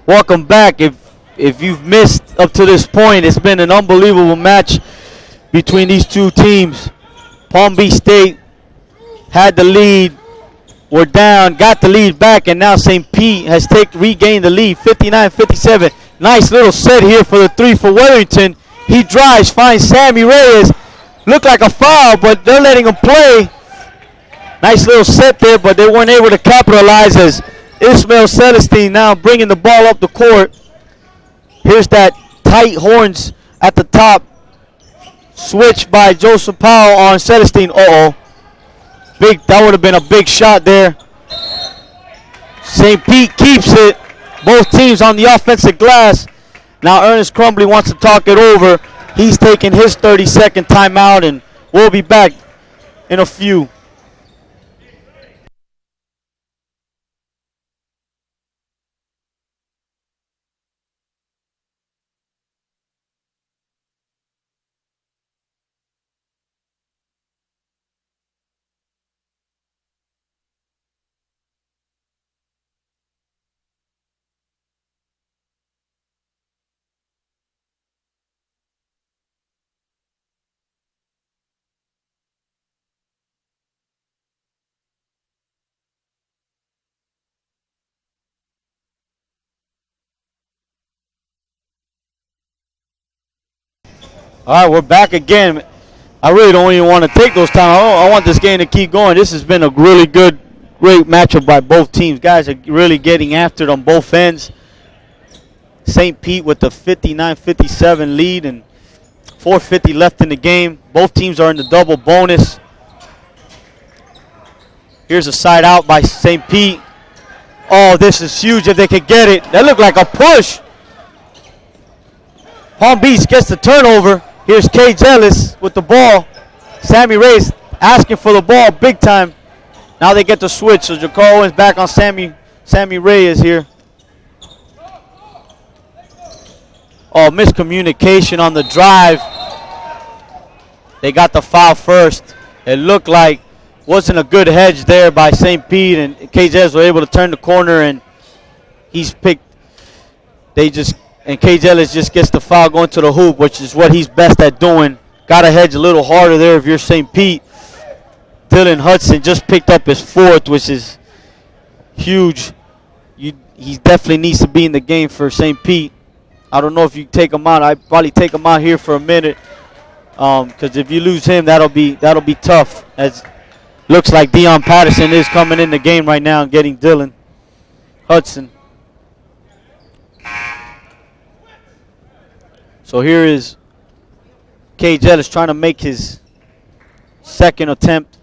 S1: Welcome back. If you've missed up to this point, it's been an unbelievable match between these two teams. Palm Beach State had the lead, were down, got the lead back, and now St. Pete has regained the lead, 59-57. Nice little set here for the 3 for Wetherington. He drives, finds Sammy Reyes. Looked like a foul, but they're letting him play. Nice little set there, but they weren't able to capitalize as Ismail Celestine now bringing the ball up the court. Here's that tight horns at the top. Switch by Joseph Powell on Celestine. That would have been a big shot there. St. Pete keeps it. Both teams on the offensive glass. Now Ernest Crumbly wants to talk it over. He's taking his 30-second timeout, and we'll be back in a few. All right, we're back again. I really don't even want to take those times. I want this game to keep going. This has been a really good Great matchup by both teams. Guys are really getting after it on both ends. St. Pete with the 59-57 lead and 4:50 left in the game. Both teams are in the double bonus. Here's a side out by St. Pete. Oh, this is huge if they could get it. That looked like a push. Palm Beach gets the turnover. Here's Cage Ellis with the ball. Sammy Reyes asking for the ball big time. Now they get the switch. So Jacar Owens back on Sammy Reyes here. Oh, miscommunication on the drive. They got the foul first. It looked like wasn't a good hedge there by St. Pete, and KJs were able to turn the corner, and he's picked. And Cage Ellis just gets the foul going to the hoop, which is what he's best at doing. Got to hedge a little harder there if you're St. Pete. Dylan Hudson just picked up his fourth, which is huge. He definitely needs to be in the game for St. Pete. I don't know if you take him out. I'd probably take him out here for a minute, because if you lose him, that'll be tough. As looks like Dion Patterson is coming in the game right now and getting Dylan Hudson. So here is Cage Ellis trying to make his second attempt.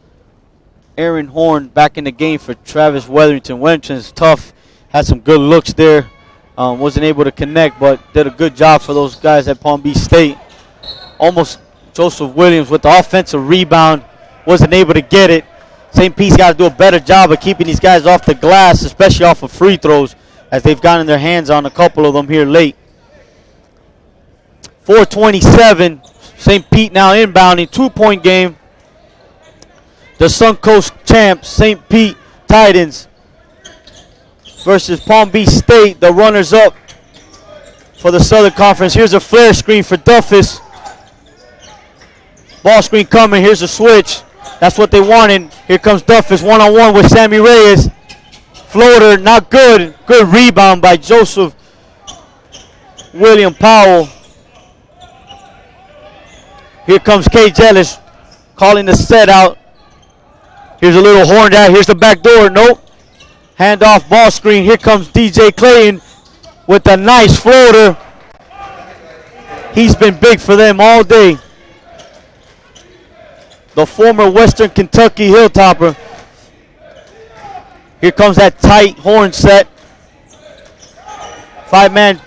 S1: Aaron Horn back in the game for Travis Weatherington. Weatherington's tough, had some good looks there. Wasn't able to connect, but did a good job for those guys at Palm Beach State. Almost Joseph Williams with the offensive rebound. Wasn't able to get it. St. Pete's got to do a better job of keeping these guys off the glass, especially off of free throws, as they've gotten their hands on a couple of them here late. 4:27. St. Pete now inbounding. 2-point game. The Suncoast champs, St. Pete Titans, versus Palm Beach State, the runners-up for the Southern Conference. Here's a flare screen for Duffus. Ball screen coming. Here's a switch. That's what they wanted. Here comes Duffus one-on-one with Sammy Reyes. Floater, not good. Good rebound by Joseph William Powell. Here comes Cage Ellis calling the set out. Here's a little horn out. Here's the back door. Nope. Handoff ball screen. Here comes DJ Clayton with a nice floater. He's been big for them all day. The former Western Kentucky Hilltopper. Here comes that tight horn set. Five-man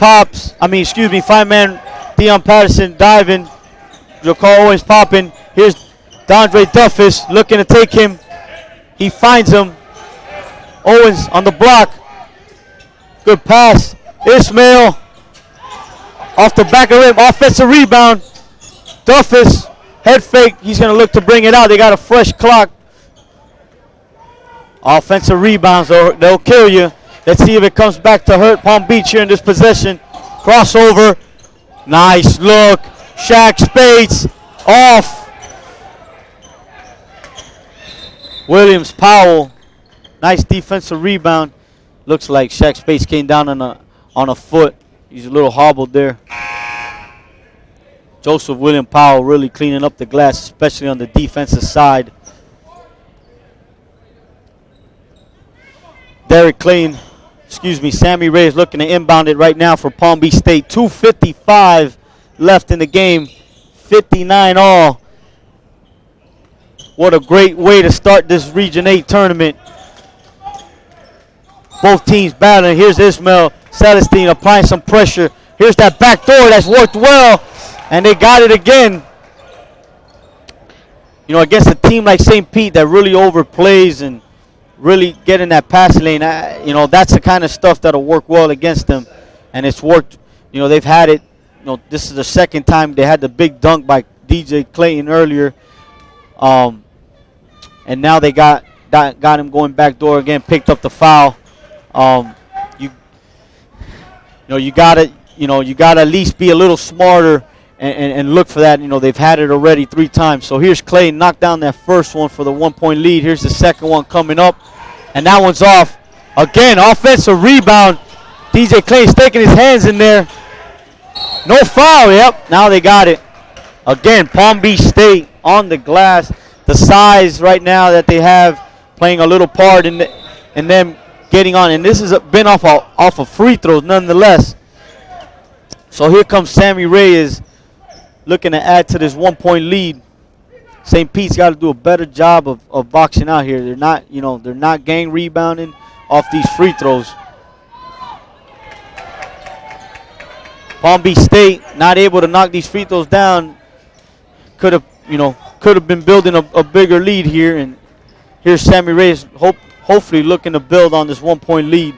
S1: Dion Patterson diving. Jacar Owens popping. Here's Dondre Duffus looking to take him. He finds him. Owens on the block. Good pass. Ismail off the back of the rim. Offensive rebound. Duffus, head fake. He's going to look to bring it out. They got a fresh clock. Offensive rebounds, they'll kill you. Let's see if it comes back to hurt Palm Beach here in this possession. Crossover. Nice look. Shaq Spades off. Williams Powell. Nice defensive rebound. Looks like Shaq Spades came down on a foot. He's a little hobbled there. Joseph William Powell really cleaning up the glass, especially on the defensive side. Sammy Reyes looking to inbound it right now for Palm Beach State. 2:55 left in the game. 59 all. What a great way to start this Region 8 tournament. Both teams battling. Here's Ismail Celestine applying some pressure. Here's that back door that's worked well, and they got it again. You know, against a team like St. Pete that really overplays and really get in that passing lane, that's the kind of stuff that'll work well against them, and it's worked. You know, they've had it. You know, this is the second time they had the big dunk by DJ Clayton earlier, and now they got him going back door again. Picked up the foul. You gotta at least be a little smarter and look for that. You know, they've had it already 3 times. So here's Clayton, knocked down that first one for the 1-point lead. Here's the second one coming up, and that one's off. Again, offensive rebound. DJ Clayton's taking his hands in there. No foul. Yep, now they got it. Again, Palm Beach State on the glass. The size right now that they have playing a little part in and then getting on. And this has been off of free throws nonetheless. So here comes Sammy Reyes looking to add to this 1-point lead. St. Pete's got to do a better job of boxing out here. They're not, they're not gang rebounding off these free throws. Palm Beach State not able to knock these free throws down. Could have been building a bigger lead here. And here's Sammy Reyes hopefully looking to build on this 1-point lead.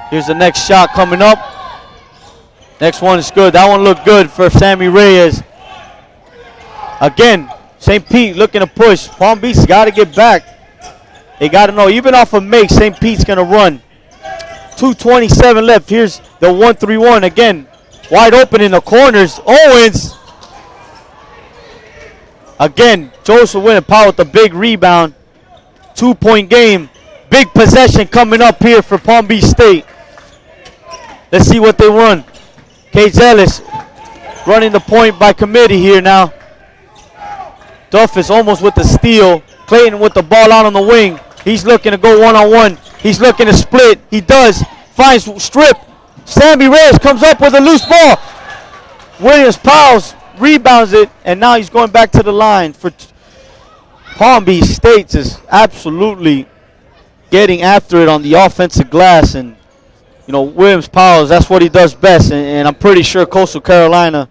S1: Here's the next shot coming up. Next one is good. That one looked good for Sammy Reyes. Again, St. Pete looking to push. Palm Beach got to get back. They got to know, even off of make, St. Pete's going to run. 2:27 left. Here's the 1-3-1. Again, wide open in the corners. Owens. Again, Joseph William Powell with the big rebound. 2-point game. Big possession coming up here for Palm Beach State. Let's see what they run. Cage Ellis running the point by committee here now. Duff is almost with the steal. Clayton with the ball out on the wing. He's looking to go one-on-one. He's looking to split. He does. Finds strip. Sammy Reyes comes up with a loose ball. Williams Powell rebounds it, and now he's going back to the line. For Palm Beach State is absolutely getting after it on the offensive glass, and Williams Powell, that's what he does best, and I'm pretty sure Coastal Carolina,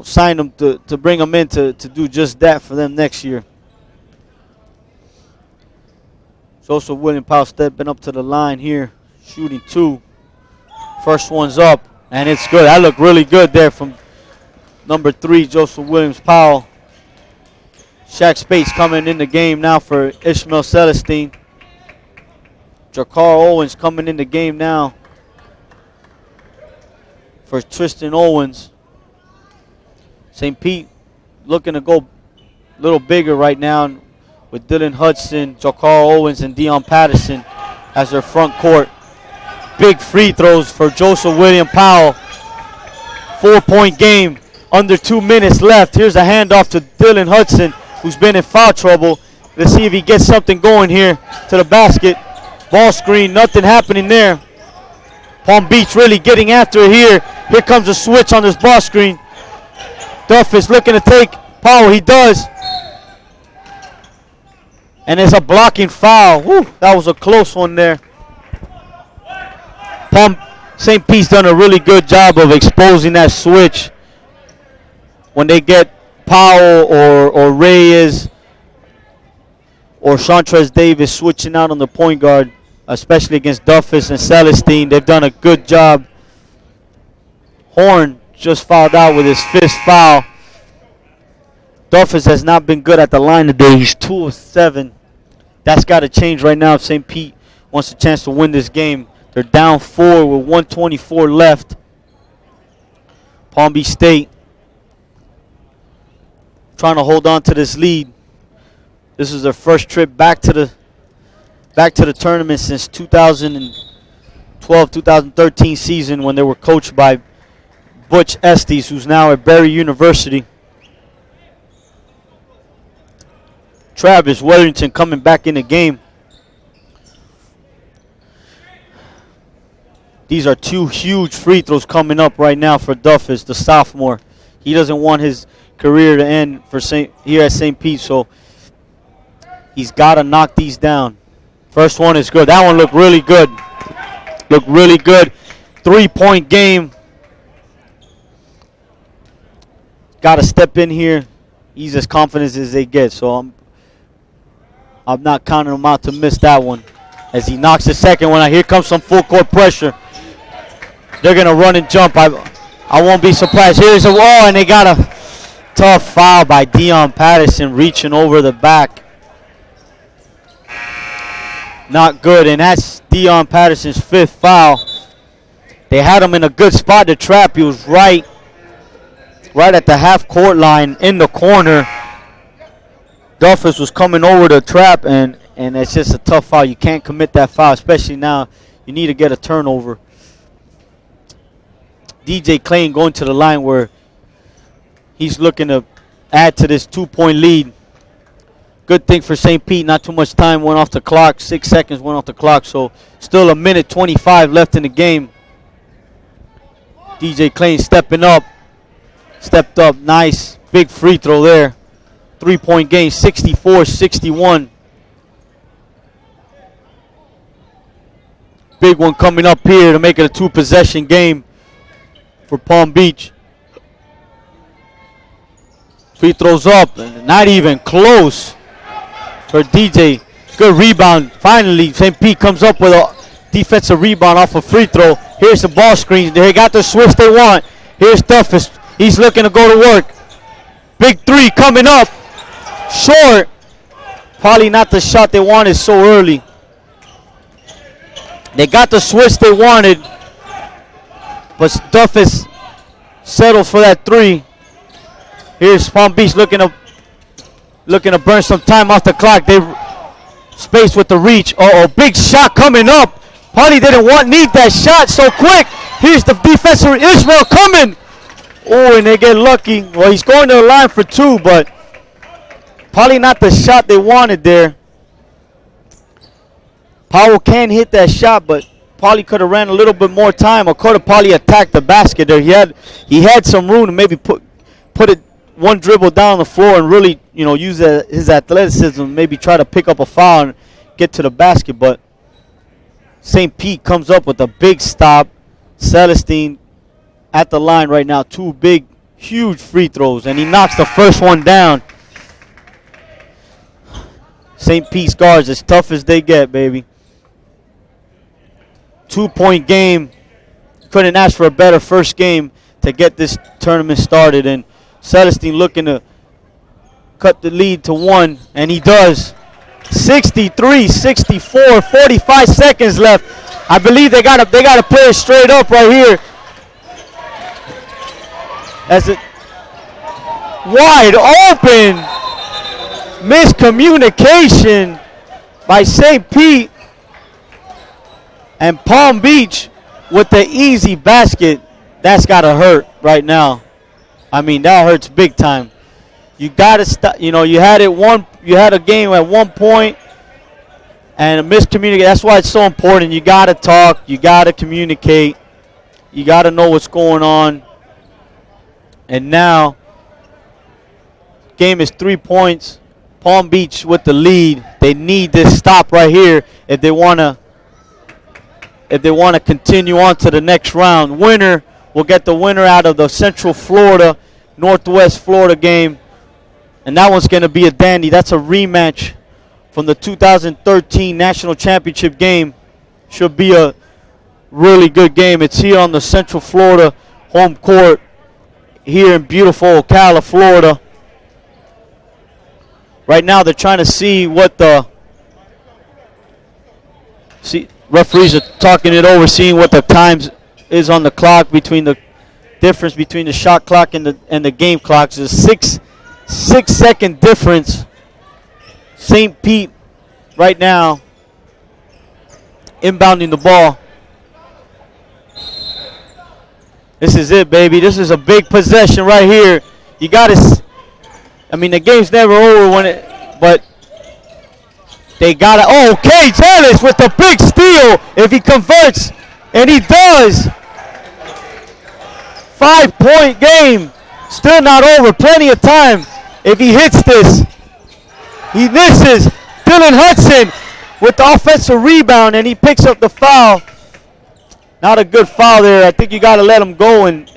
S1: signed him to bring him in to do just that for them next year. Joseph William Powell stepping up to the line here, shooting 2. First one's up, and it's good. That looked really good there from number 3, Joseph Williams Powell. Shaq Spates coming in the game now for Ishmael Celestine. Jakar Owens coming in the game now for Tristan Owens. St. Pete looking to go a little bigger right now with Dylan Hudson, Jakar Owens, and Dion Patterson as their front court. Big free throws for Joseph William Powell. 4-point game, under 2 minutes left. Here's a handoff to Dylan Hudson, who's been in foul trouble. Let's see if he gets something going here to the basket. Ball screen, nothing happening there. Palm Beach really getting after it here. Here comes a switch on this ball screen. Duff is looking to take Powell. He does. And it's a blocking foul. Woo, that was a close one there. St. Pete's done a really good job of exposing that switch. When they get Powell or Reyes or Chantrez Davis switching out on the point guard, especially against Duffus and Celestine, they've done a good job. Horn just fouled out with his 5th foul. Duffus has not been good at the line today. He's 2 of 7. That's got to change right now if St. Pete wants a chance to win this game. They're down 4 with 1:24 left. Palm Beach State trying to hold on to this lead. This is their first trip back to the tournament since 2012-2013 season, when they were coached by Butch Estes, who's now at Barry University. Travis Weatherington coming back in the game. These are 2 huge free throws coming up right now for Duffus, the sophomore. He doesn't want his career to end here at St. Pete, so he's got to knock these down. First one is good. That one looked really good. Looked really good. 3-point game. Got to step in here. He's as confident as they get, so I'm not counting him out to miss that one. As he knocks the second one out, here comes some full court pressure. They're going to run and jump. I won't be surprised. Here's a wall, and they got a tough foul by Dion Patterson reaching over the back. Not good, and that's Dion Patterson's 5th foul. They had him in a good spot to trap. He was right at the half-court line in the corner. Duffus was coming over the trap, and it's just a tough foul. You can't commit that foul, especially now. You need to get a turnover. DJ Clayton going to the line where he's looking to add to this 2-point lead. Good thing for St. Pete, not too much time went off the clock. 6 seconds went off the clock, so still a minute 25 left in the game. DJ Klein stepped up, nice, big free throw there. 3-point game, 64-61. Big one coming up here to make it a 2-possession game for Palm Beach. Free throws up, not even close for DJ. Good rebound. Finally, St. Pete comes up with a defensive rebound off a free throw. Here's the ball screen. They got the switch they want. Here's Duffus. He's looking to go to work. Big three coming up. Short. Probably not the shot they wanted so early. They got the switch they wanted, but Duffus settled for that three. Here's Palm Beach looking to burn some time off the clock. They space with the reach. Big shot coming up. Probably didn't need that shot so quick. Here's the defensive Israel coming. Oh, and they get lucky. Well, he's going to the line for two, but probably not the shot they wanted there. Powell can hit that shot, but probably could have ran a little bit more time, or could have probably attacked the basket there. He had some room to maybe put it one dribble down the floor and really, use his athleticism, maybe try to pick up a foul and get to the basket. But St. Pete comes up with a big stop. Celestine at the line right now, two big, huge free throws, and he knocks the first one down. St. Pete's guards as tough as they get, baby. 2-point game. Couldn't ask for a better first game to get this tournament started. And Celestine looking to cut the lead to one, and he does. 63-64, 45 seconds left. I believe they gotta play it straight up right here. As it wide open. Miscommunication by St. Pete, and Palm Beach with the easy basket. That's got to hurt right now. I mean, that hurts big time. You got to stop. You had a game at one point and a miscommunication. That's why it's so important. You got to talk. You got to communicate. You got to know what's going on. And now, game is 3 points. Palm Beach with the lead. They need this stop right here if they want to continue on to the next round. Winner will get the winner out of the Central Florida, Northwest Florida game. And that one's going to be a dandy. That's a rematch from the 2013 National Championship game. Should be a really good game. It's here on the Central Florida home court here in beautiful Ocala, Florida. Right now, they're trying to see what referees are talking it over, seeing what the times is on the clock, between the difference between the shot clock and the game clock. There's a 6-second difference. St. Pete right now inbounding the ball. This is it, baby. This is a big possession right here. You got to. The game's never over but they got it. Cage Ellis with the big steal if he converts, and he does. 5-point game, still not over, plenty of time. If he hits this, he misses. Dylan Hudson with the offensive rebound, and he picks up the foul. Not a good foul there. I think you got to let him go and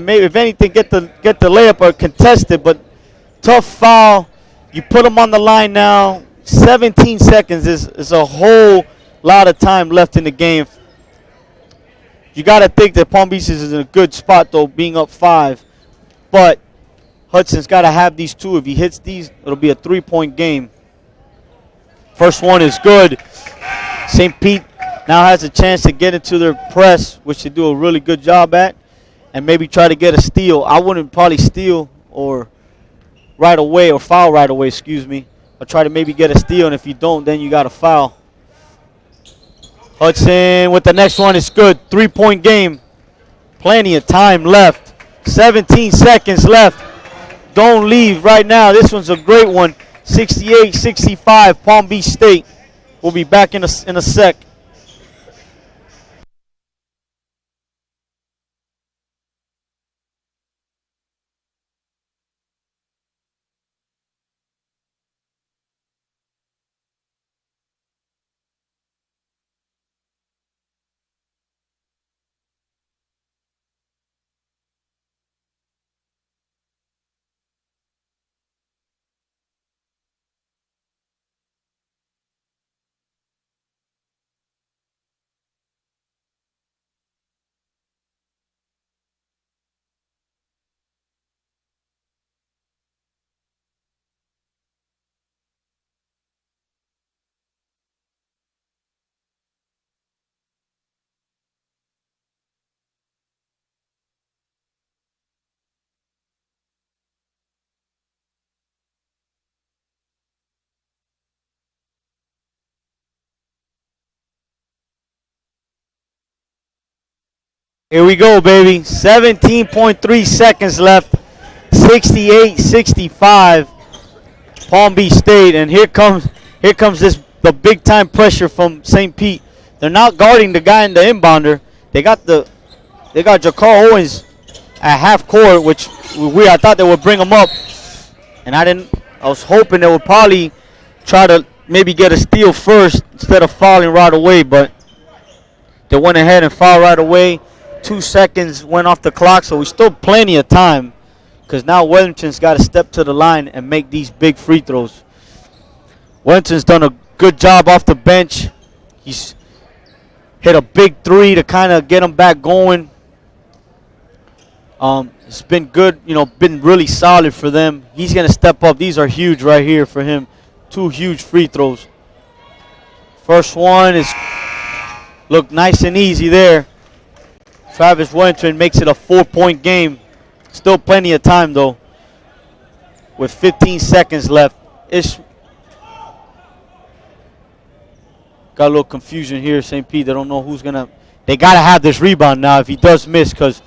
S1: maybe, if anything, get the layup or contest it, but tough foul. You put him on the line now. 17 seconds is a whole lot of time left in the game. You got to think that Palm Beach is in a good spot, though, being up 5. But Hudson's got to have these two. If he hits these, it'll be a 3-point game. First one is good. St. Pete now has a chance to get into their press, which they do a really good job at, and maybe try to get a steal. I wouldn't probably steal or foul right away, excuse me. I'll try to maybe get a steal, and if you don't, then you got a foul. Hudson with the next one is good. 3-point game. Plenty of time left. 17 seconds left. Don't leave right now. This one's a great one. 68-65, Palm Beach State. We'll be back in a sec. Here we go, baby. 17.3 seconds left. 68-65, Palm Beach State, and here comes the big time pressure from St. Pete. They're not guarding the guy in the inbounder. They got Jakar Owens at half court, which I thought they would bring him up, and I was hoping they would probably try to maybe get a steal first instead of fouling right away, but they went ahead and fouled right away. 2 seconds went off the clock, so we still plenty of time because now Wellington's got to step to the line and make these big free throws. Wellington's done a good job off the bench. He's hit a big three to kind of get him back going. It's been good, been really solid for them. He's going to step up. These are huge right here for him. 2 huge free throws. First one looked nice and easy there. Travis Wellington makes it a 4-point game. Still plenty of time, though, with 15 seconds left. Got a little confusion here, St. Pete. They don't know who's going to. They got to have this rebound now if he does miss, because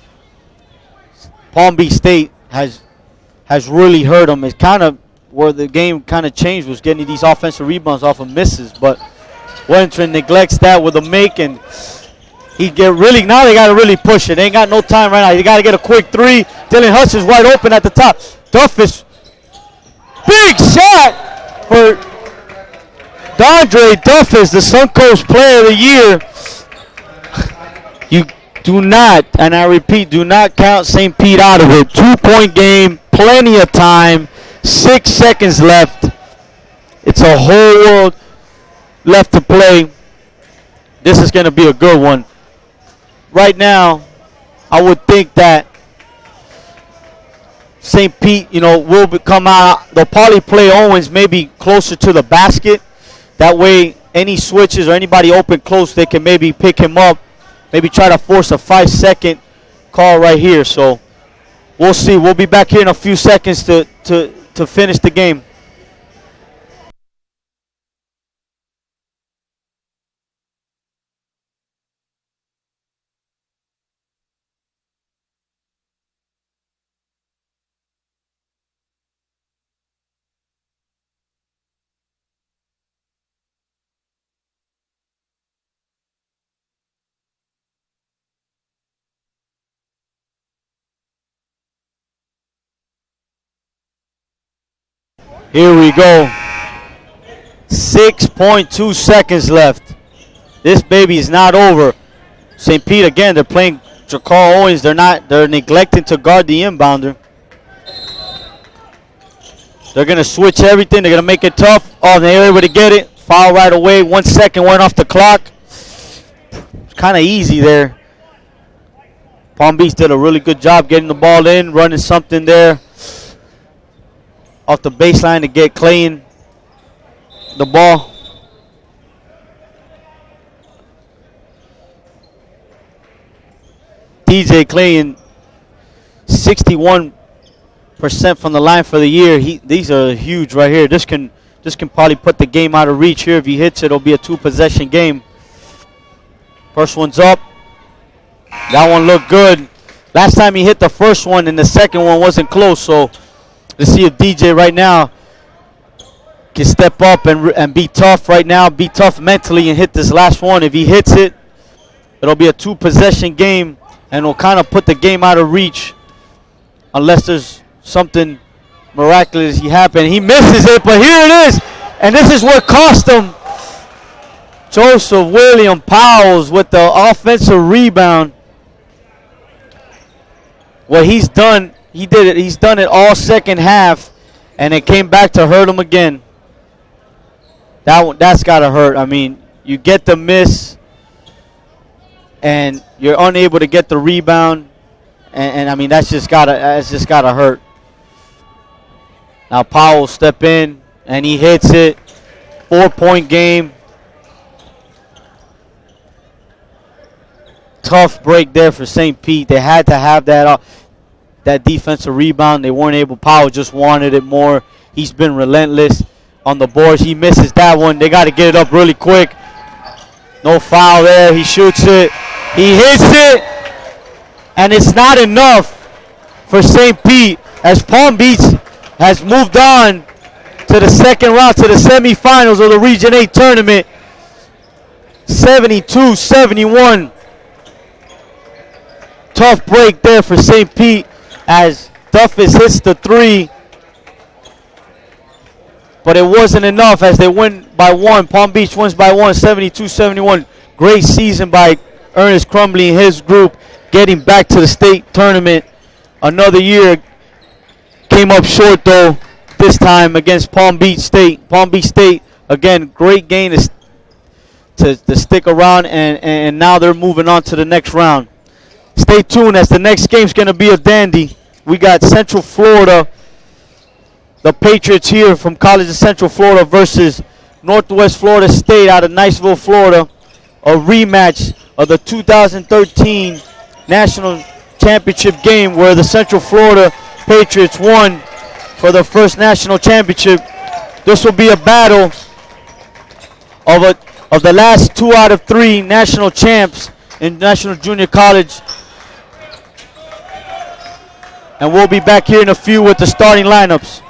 S1: Palm Beach State has really hurt him. It's kind of where the game kind of changed, was getting these offensive rebounds off of misses. But Wellington neglects that with a make, and now they got to really push it. They ain't got no time right now. You got to get a quick three. Dylan Hudson's wide open at the top. Duffus, big shot for Dondre Duffus, the Suncoast Player of the Year. You do not, and I repeat, do not count St. Pete out of it. 2-point game, plenty of time, 6 seconds left. It's a whole world left to play. This is going to be a good one. Right now, I would think that St. Pete, will come out. They'll probably play Owens maybe closer to the basket. That way, any switches or anybody open close, they can maybe pick him up. Maybe try to force a 5-second call right here. So we'll see. We'll be back here in a few seconds to finish the game. Here we go. 6.2 seconds left. This baby is not over. St. Pete again, they're playing Jakar Owens. They're neglecting to guard the inbounder. They're gonna switch everything. They're gonna make it tough. Oh, they're able to get it. Foul right away. 1 second went off the clock. It's kind of easy there. Palm Beach did a really good job getting the ball in, running something there off the baseline to get Clay the ball. DJ Clay 61% from the line for the year. These are huge right here. This can probably put the game out of reach here. If he hits it, it'll be a 2-possession game. First one's up. That one looked good. Last time he hit the first one and the second one wasn't close, so let's see if DJ right now can step up and be tough right now, be tough mentally and hit this last one. If he hits it, it'll be a 2-possession game and it'll kind of put the game out of reach unless there's something miraculous happen. He misses it, but here it is. And this is what cost him. Joseph William Powell's with the offensive rebound. What he's done, he's done it all second half, and it came back to hurt him again. That's gotta hurt. I mean, you get the miss, and you're unable to get the rebound, and I mean that's just gotta hurt. Now Powell step in, and he hits it. 4-point game. Tough break there for St. Pete. They had to have that defensive rebound. They weren't able. Powell just wanted it more. He's been relentless on the boards. He misses that one. They got to get it up really quick. No foul there. He shoots it. He hits it. And it's not enough for St. Pete as Palm Beach has moved on to the second round, to the semifinals of the Region 8 tournament. 72-71. Tough break there for St. Pete as Duffus hits the 3. But it wasn't enough as they win by 1. Palm Beach wins by 1, 72-71. Great season by Ernest Crumbly and his group getting back to the state tournament. Another year came up short though, this time against Palm Beach State. Palm Beach State, again, great game to stick around, and now they're moving on to the next round. Stay tuned as the next game's going to be a dandy. We got Central Florida, the Patriots here from College of Central Florida versus Northwest Florida State out of Niceville, Florida. A rematch of the 2013 National Championship game where the Central Florida Patriots won for the first national championship. This will be a battle of the last 2 out of 3 national champs in National Junior College. And we'll be back here in a few with the starting lineups.